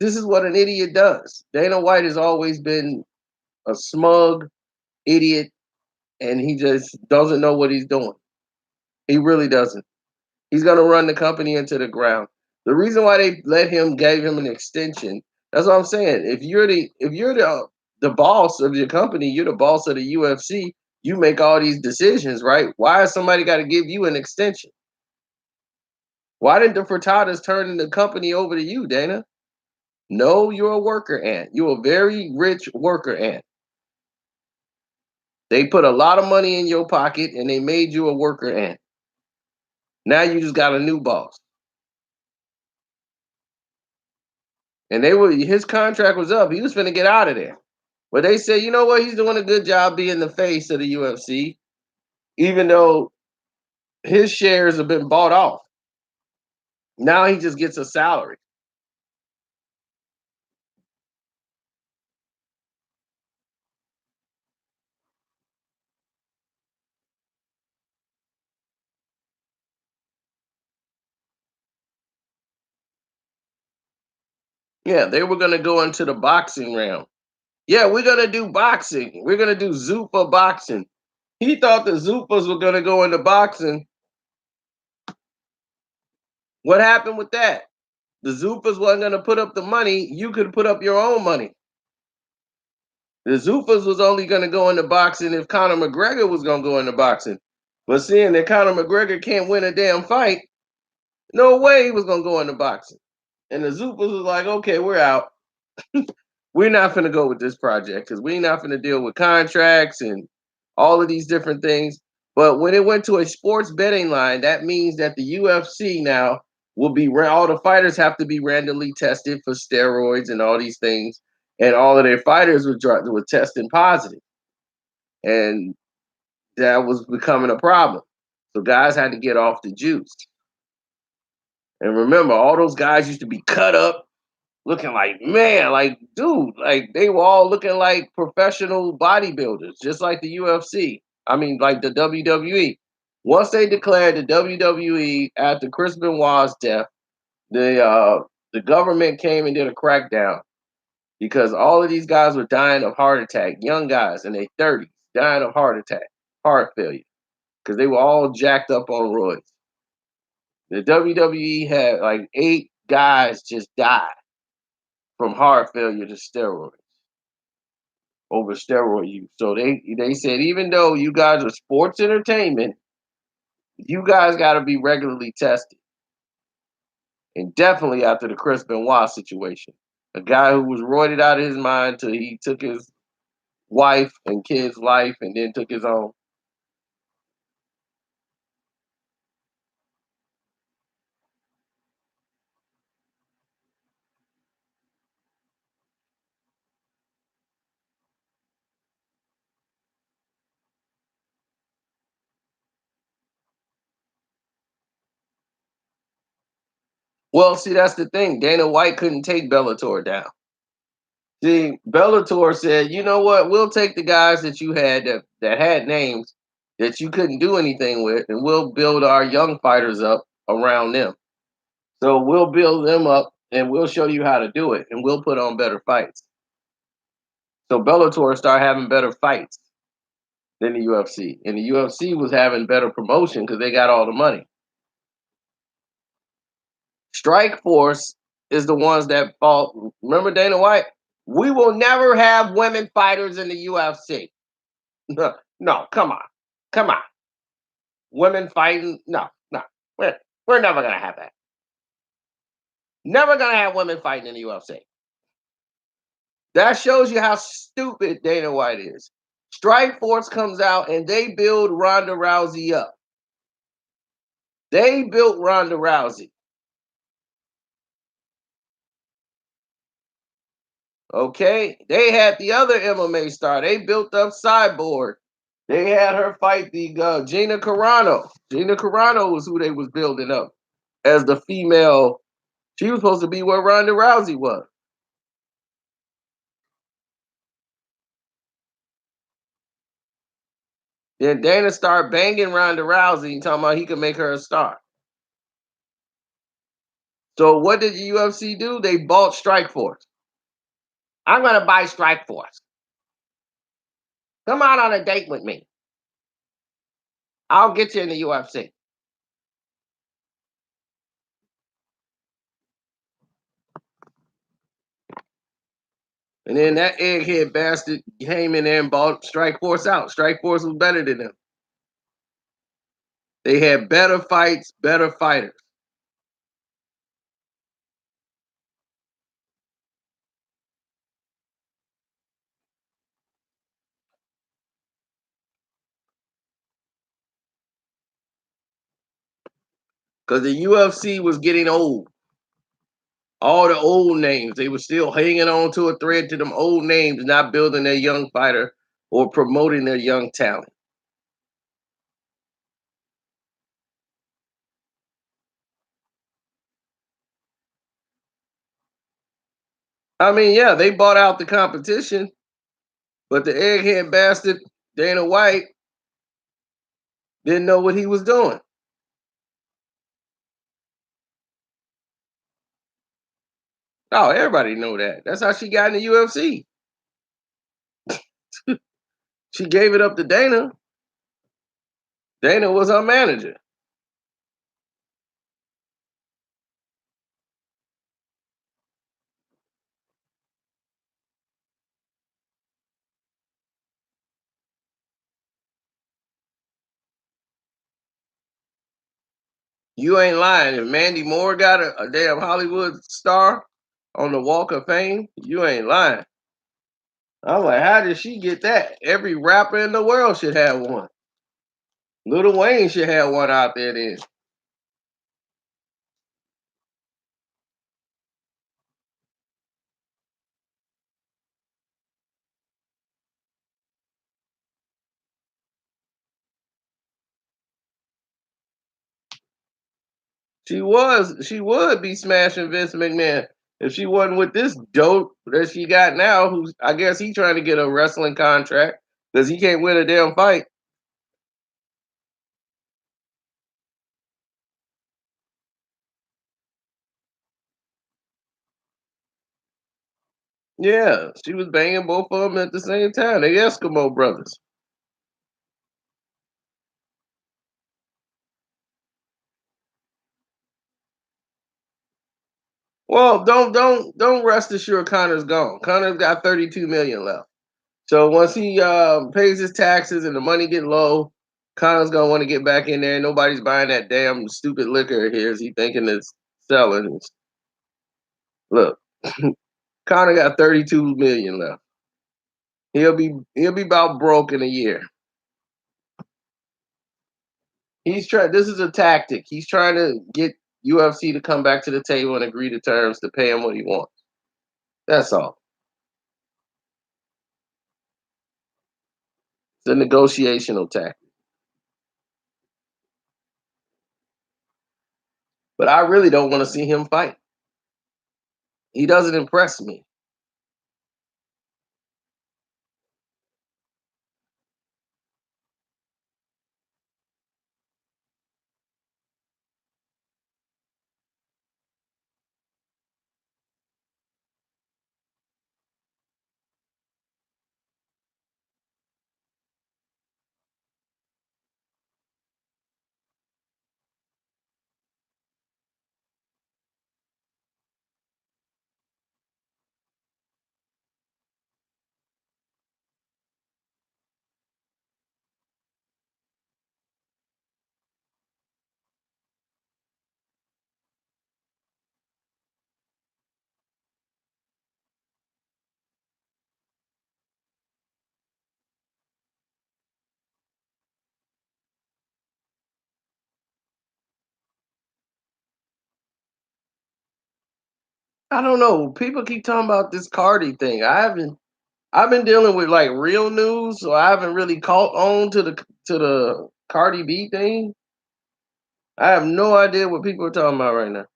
This is what an idiot does. Dana White has always been a smug idiot, and he just doesn't know what he's doing. He really doesn't. He's gonna run the company into the ground. The reason why they gave him an extension, that's what I'm saying. If you're the boss of your company, you're the boss of the UFC, you make all these decisions, right? Why has somebody got to give you an extension? Why didn't the Furtadas turn the company over to you, Dana? No, you're a worker ant. You're a very rich worker ant. They put a lot of money in your pocket and they made you a worker ant. Now you just got a new boss. And his contract was up. He was finna get out of there. But they said, you know what, he's doing a good job being the face of the UFC, even though his shares have been bought off. Now he just gets a salary. Yeah, they were gonna go into the boxing realm. Yeah, we're gonna do boxing. We're gonna do Zupa boxing. He thought the Zupas were gonna go into boxing. What happened with that? The Zupas wasn't gonna put up the money. You could put up your own money. The Zufas was only gonna go into boxing if Conor McGregor was gonna go into boxing. But seeing that Conor McGregor can't win a damn fight, no way he was gonna go into boxing. And the Zupas was like, okay, we're out. We're not gonna go with this project because we're not gonna deal with contracts and all of these different things. But when it went to a sports betting line, that means that the UFC now will be all the fighters have to be randomly tested for steroids and all these things, and all of their fighters were testing positive, and that was becoming a problem. So guys had to get off the juice. And remember, all those guys used to be cut up, looking like, man, like, dude, like they were all looking like professional bodybuilders, just like the UFC. I mean, like the WWE. Once they declared the WWE after Chris Benoit's death, The government came and did a crackdown because all of these guys were dying of heart attack, young guys in their 30s dying of heart attack, heart failure, because they were all jacked up on roids. The WWE had like 8 guys just die from heart failure to steroids over steroid use. So they said even though you guys are sports entertainment, you guys got to be regularly tested, and definitely after the Chris Benoit situation, a guy who was roided out of his mind till he took his wife and kid's life and then took his own. Well, see, that's the thing. Dana White couldn't take Bellator down. See, Bellator said, you know what? We'll take the guys that you had that had names that you couldn't do anything with, and we'll build our young fighters up around them. So we'll build them up and we'll show you how to do it, and we'll put on better fights. So Bellator started having better fights than the UFC, and the UFC was having better promotion because they got all the money. Strike Force is the ones that fought. Remember Dana White? We will never have women fighters in the UFC. No, no, come on. Women fighting? No, no. We're never gonna have that. Never gonna have women fighting in the UFC. That shows you how stupid Dana White is. Strike Force comes out and they build Ronda Rousey up. They built Ronda Rousey. Okay, they had the other MMA star. They built up Cyborg. They had her fight the Gina Carano. Gina Carano was who they was building up as the female. She was supposed to be where Ronda Rousey was. Then Dana started banging Ronda Rousey and talking about he could make her a star. So what did the UFC do? They bought Strike Force. I'm gonna buy Strike Force. Come on a date with me. I'll get you in the UFC. And then that egghead bastard came in there and bought Strike Force out. Strike Force was better than them. They had better fights, better fighters. Because the UFC was getting old. All the old names, they were still hanging on to a thread to them old names, not building their young fighter or promoting their young talent. I mean, yeah, they bought out the competition, but the egghead bastard Dana White didn't know what he was doing. Oh, everybody know that. That's how she got in the UFC. She gave it up to Dana. Dana was her manager. You ain't lying. If Mandy Moore got a damn Hollywood star on the Walk of Fame, you ain't lying. I'm like, how did she get that? Every rapper in the world should have one. Lil Wayne should have one out there then. She would be smashing Vince McMahon if she wasn't with this dope that she got now, who's I guess he trying to get a wrestling contract because he can't win a damn fight. Yeah, she was banging both of them at the same time. They Eskimo brothers. Well, don't rest assured Connor's gone. Connor's got 32 million left. So once he pays his taxes and the money get low, Connor's gonna want to get back in there. Nobody's buying that damn stupid liquor of his. He thinking it's selling. Look, Connor got 32 million left. He'll be about broke in a year. He's trying. This is a tactic. He's trying to get UFC to come back to the table and agree to terms to pay him what he wants. That's all. It's a negotiational tactic. But I really don't want to see him fight. He doesn't impress me. I don't know. People keep talking about this Cardi thing. I haven't. I've been dealing with like real news, so I haven't really caught on to the Cardi B thing. I have no idea what people are talking about right now.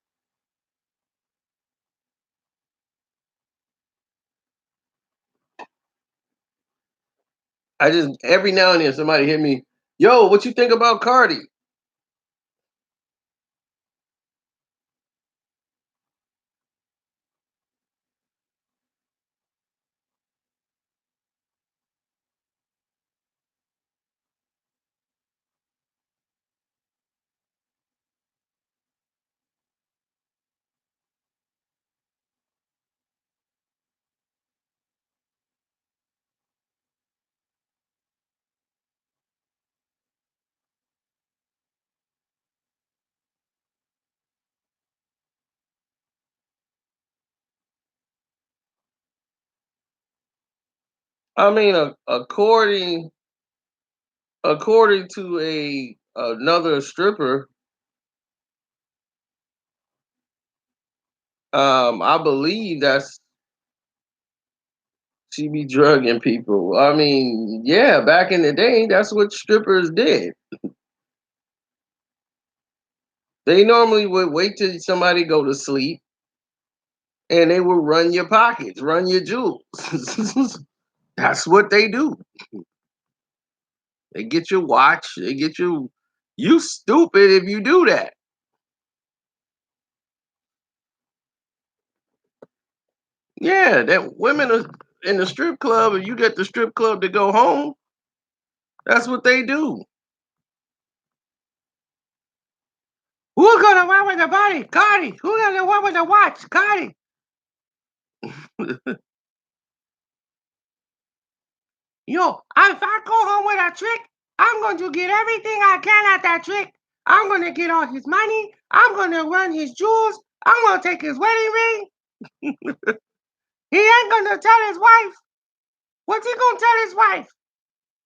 I just every now and then somebody hit me, "Yo, what you think about Cardi?" I mean, according to a another stripper, I believe that's she be drugging people. I mean, yeah, back in the day, that's what strippers did. They normally would wait till somebody go to sleep, and they would run your pockets, run your jewels. That's what they do. They get your watch. They get you. You stupid if you do that. Yeah, that women are in the strip club, and you get the strip club to go home. That's what they do. Who's gonna run with the body? Cardi. Who's gonna run with the watch? Cardi. Yo, if I go home with a trick, I'm going to get everything I can at that trick. I'm gonna get all his money. I'm gonna run his jewels. I'm gonna take his wedding ring. He ain't gonna tell his wife. What's he gonna tell his wife?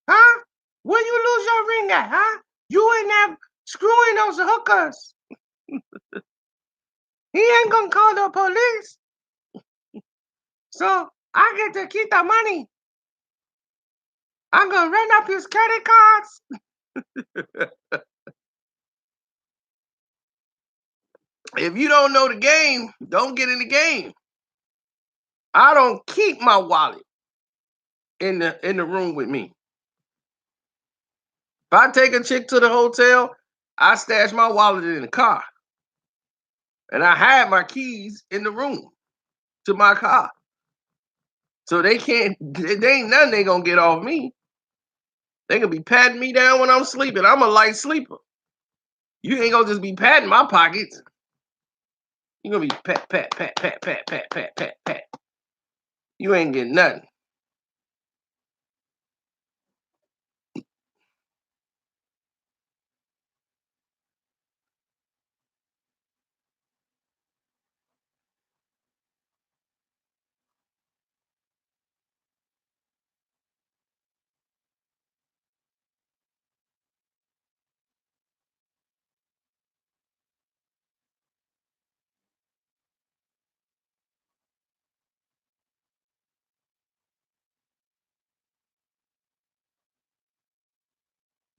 Huh? Where you lose your ring at, huh? You in there screwing those hookers. He ain't gonna call the police. So I get to keep the money. I'm gonna rent up his credit cards. If you don't know the game, don't get in the game. I don't keep my wallet in the room with me. If I take a chick to the hotel, I stash my wallet in the car. And I had my keys in the room to my car. So they can't. There ain't nothing they gonna get off me. They gonna be patting me down when I'm sleeping. I'm a light sleeper. You ain't gonna just be patting my pockets. You gonna be pat, pat, pat, pat, pat, pat, pat, pat, pat. You ain't getting nothing.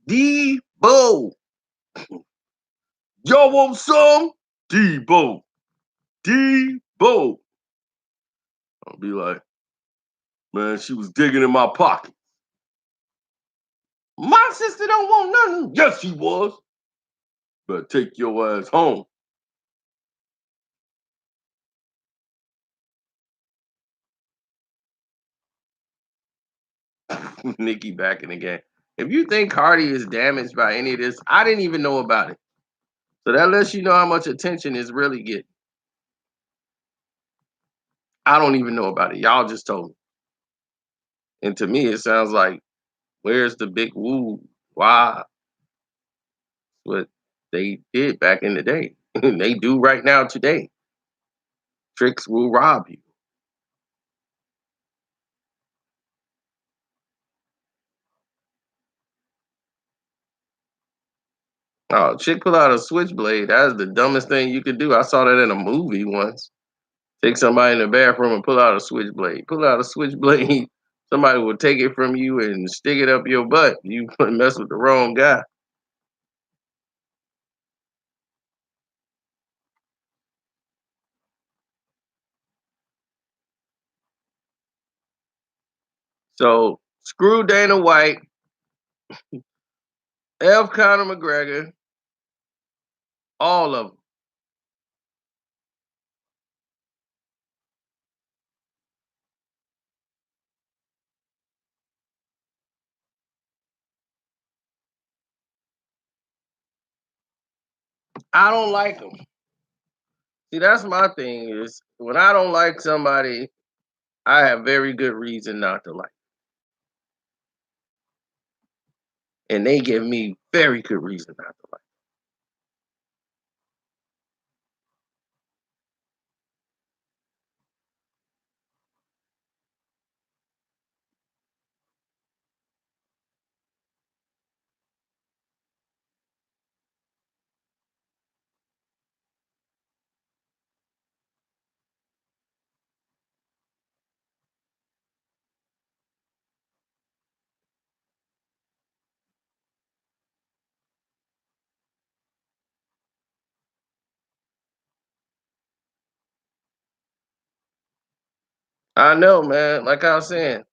Debo. Y'all want some? Debo. Debo. I'll be like, man, she was digging in my pocket. My sister don't want nothing. Yes, she was. Better take your ass home. Nikki back in the game. If you think Cardi is damaged by any of this, I didn't even know about it. So that lets you know how much attention it's really getting. I don't even know about it. Y'all just told me. And to me, it sounds like, where's the big woo? Why? What they did back in the day. They do right now today. Tricks will rob you. Oh, chick pull out a switchblade. That's the dumbest thing you could do. I saw that in a movie once. Take somebody in the bathroom and pull out a switchblade. Pull out a switchblade. Somebody will take it from you and stick it up your butt. You mess with the wrong guy. So screw Dana White, F. Conor McGregor, all of them. I don't like them. See, that's my thing is when I don't like somebody, I have very good reason not to like them. And they give me very good reason not to like them. I know, man. Like I was saying,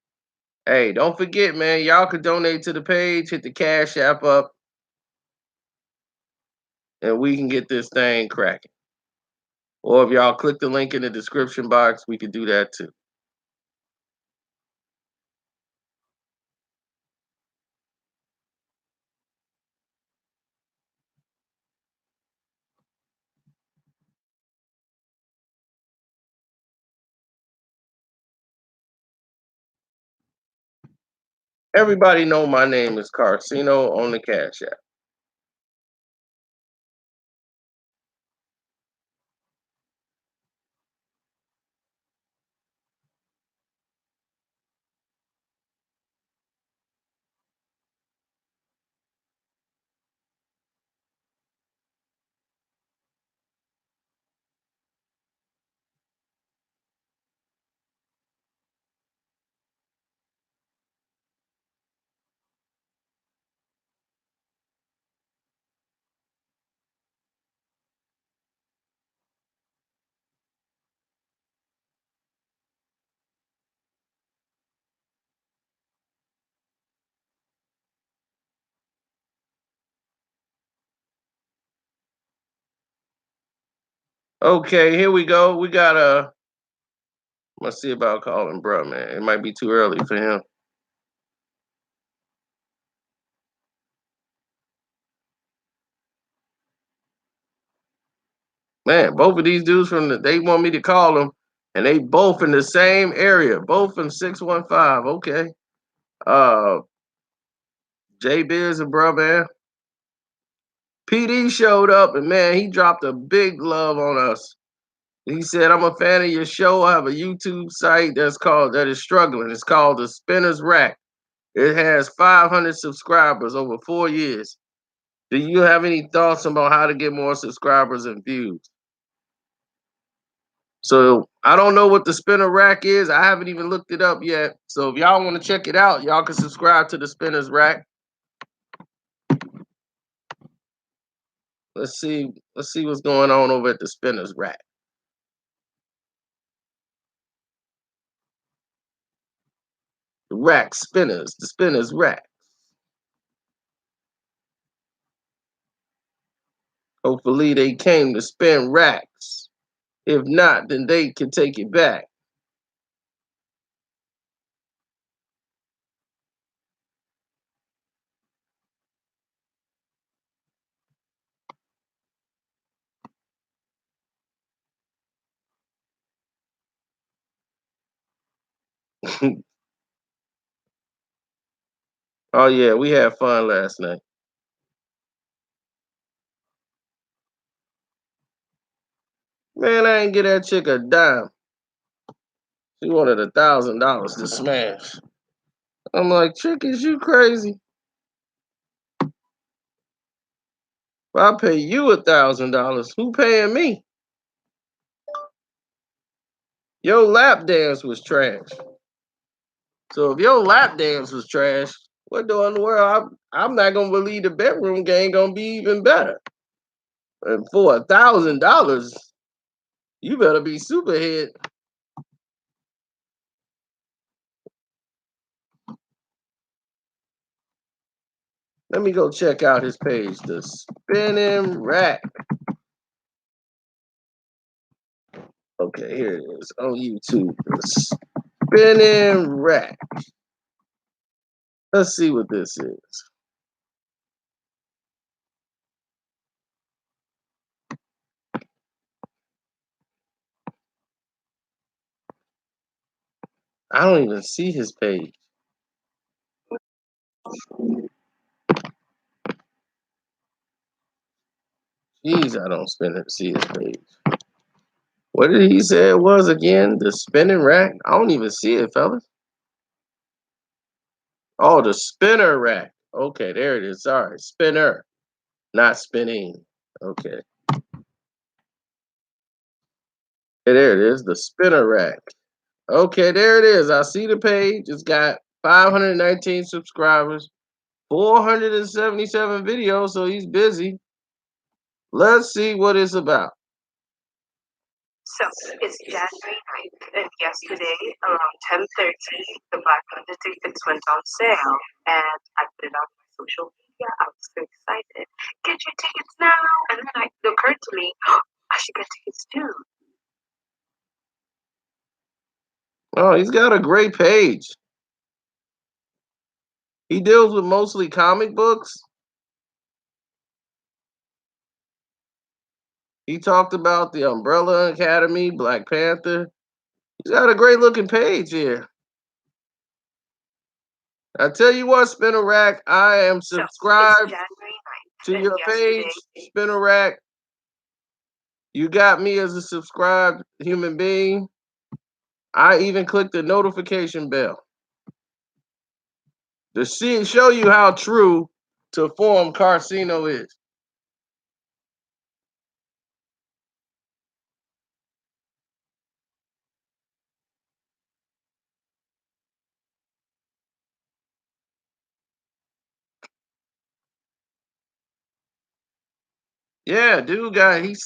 hey, don't forget, man, y'all could donate to the page, hit the Cash App up, and we can get this thing cracking. Or if y'all click the link in the description box, we could do that too. Everybody know my name is Carcino on the Cash App. Okay, here we go. We got I'm gonna see about calling bro, man. It might be too early for him. Man, both of these dudes they want me to call them, and they both in the same area, both from 615. Okay. Uh, J Biz and bro, man. PD showed up, and man, he dropped a big love on us. He said, "I'm a fan of your show. I have a YouTube site that is struggling. It's called the Spinner's Rack. It has 500 subscribers over 4 years. Do you have any thoughts about how to get more subscribers and views?" So I don't know what the Spinner Rack is. I haven't even looked it up yet. So if y'all want to check it out, y'all can subscribe to the Spinner's Rack. Let's see. Let's see what's going on over at the Spinner's Rack. The Rack Spinners. The Spinner's Rack. Hopefully they came to spin racks. If not, then they can take it back. Oh yeah, we had fun last night. Man, I ain't get that chick a dime. She wanted $1,000 to smash. I'm like, chick, is you crazy? If I pay you $1,000, who paying me? Your lap dance was trash. So if your lap dance was trash, what in the world? I'm not gonna believe the bedroom game gonna be even better. And for $1,000, you better be super hit. Let me go check out his page, the Spinning Rack. Okay, here it is on YouTube. The Spinning Rack. Let's see what this is. I don't even see his page. Jeez, I don't see his page. What did he say it was again? The Spinning Rack? I don't even see it, fellas. Oh, the Spinner Rack. Okay, there it is. Sorry, Spinner, not spinning. Okay. Hey, there it is, the Spinner Rack. Okay, there it is. I see the page. It's got 519 subscribers, 477 videos, so he's busy. Let's see what it's about. So it's January 9th, and yesterday around 10:30, the Black Panther tickets went on sale, and I put it on my social media. I was so excited. Get your tickets now! And then it occurred to me, I should get tickets too. Oh, he's got a great page. He deals with mostly comic books. He talked about the Umbrella Academy, Black Panther. He's got a great looking page here. I tell you what, Spinner Rack, I am subscribed to your page, Spinner Rack. You got me as a subscribed human being. I even clicked the notification bell to show you how true to form Carcino is. Yeah, dude,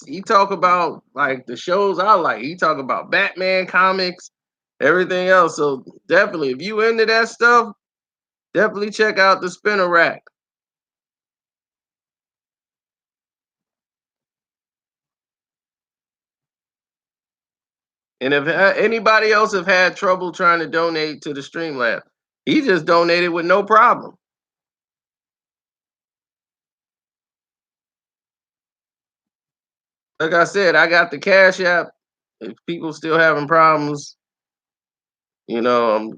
he talk about like the shows I like. He talk about Batman comics, everything else. So definitely, if you into that stuff, definitely check out the Spinner Rack. And if anybody else have had trouble trying to donate to the Streamlab, he just donated with no problem. Like I said, I got the Cash App. If people still having problems, you know,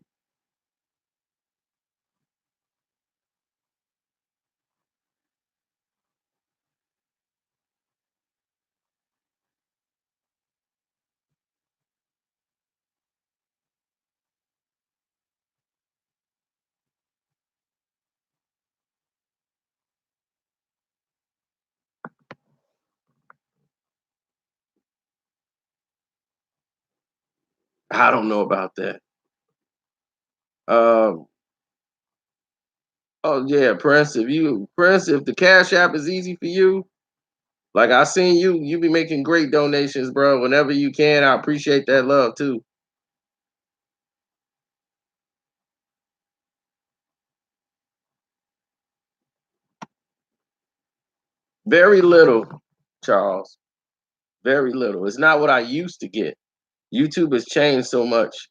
I don't know about that. Um, oh yeah, Prince. If the Cash App is easy for you, like I seen you be making great donations, bro. Whenever you can, I appreciate that love too. Very little, Charles. Very little. It's not what I used to get. YouTube has changed so much.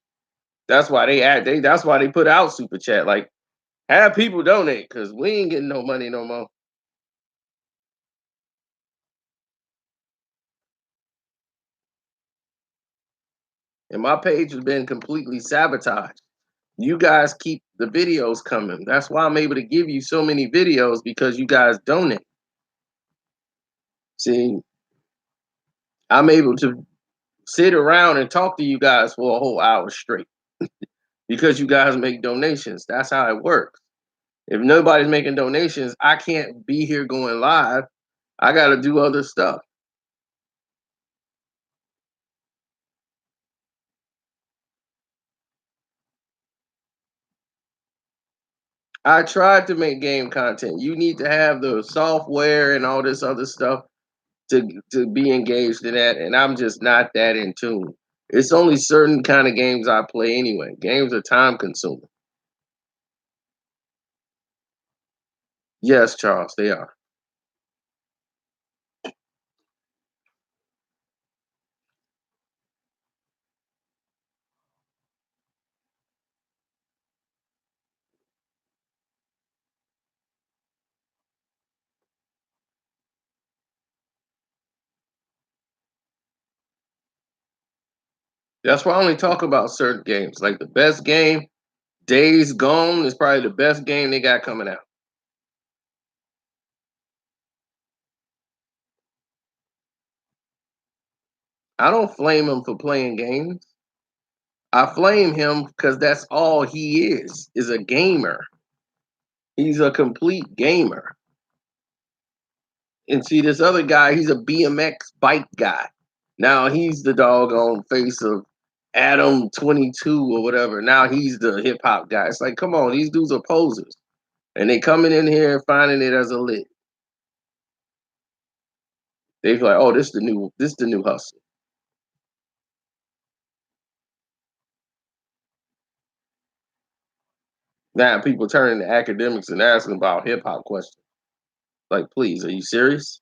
That's why they add they that's why they put out super chat. Like have people donate because we ain't getting no money no more. And my page has been completely sabotaged. You guys keep the videos coming. That's why I'm able to give you so many videos because you guys donate. See, I'm able to sit around and talk to you guys for a whole hour straight because you guys make donations. That's how it works. If nobody's making donations, I can't be here going live. I got to do other stuff. I tried to make game content. You need to have the software and all this other stuff to be engaged in that, and I'm just not that in tune. It's only certain kind of games I play anyway. Games are time consuming. Yes, Charles, they are. That's why I only talk about certain games. Like the best game, Days Gone, is probably the best game they got coming out. I don't flame him for playing games. I flame him because that's all he is a gamer. He's a complete gamer. And see, this other guy, he's a BMX bike guy. Now he's the doggone face of Adam 22 or whatever. Now he's the hip hop guy. It's like, come on, these dudes are posers. And they coming in here and finding it as a lit. They feel like, oh, this the new hustle. Now people turning to academics and asking about hip hop questions. Like, please, are you serious?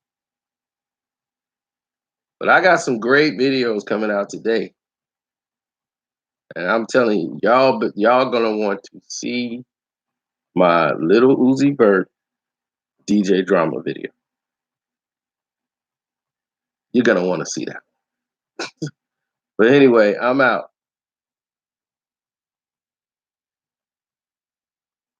But I got some great videos coming out today. And I'm telling you, y'all gonna want to see my little Uzi Vert DJ drama video. You're gonna want to see that. But anyway, I'm out.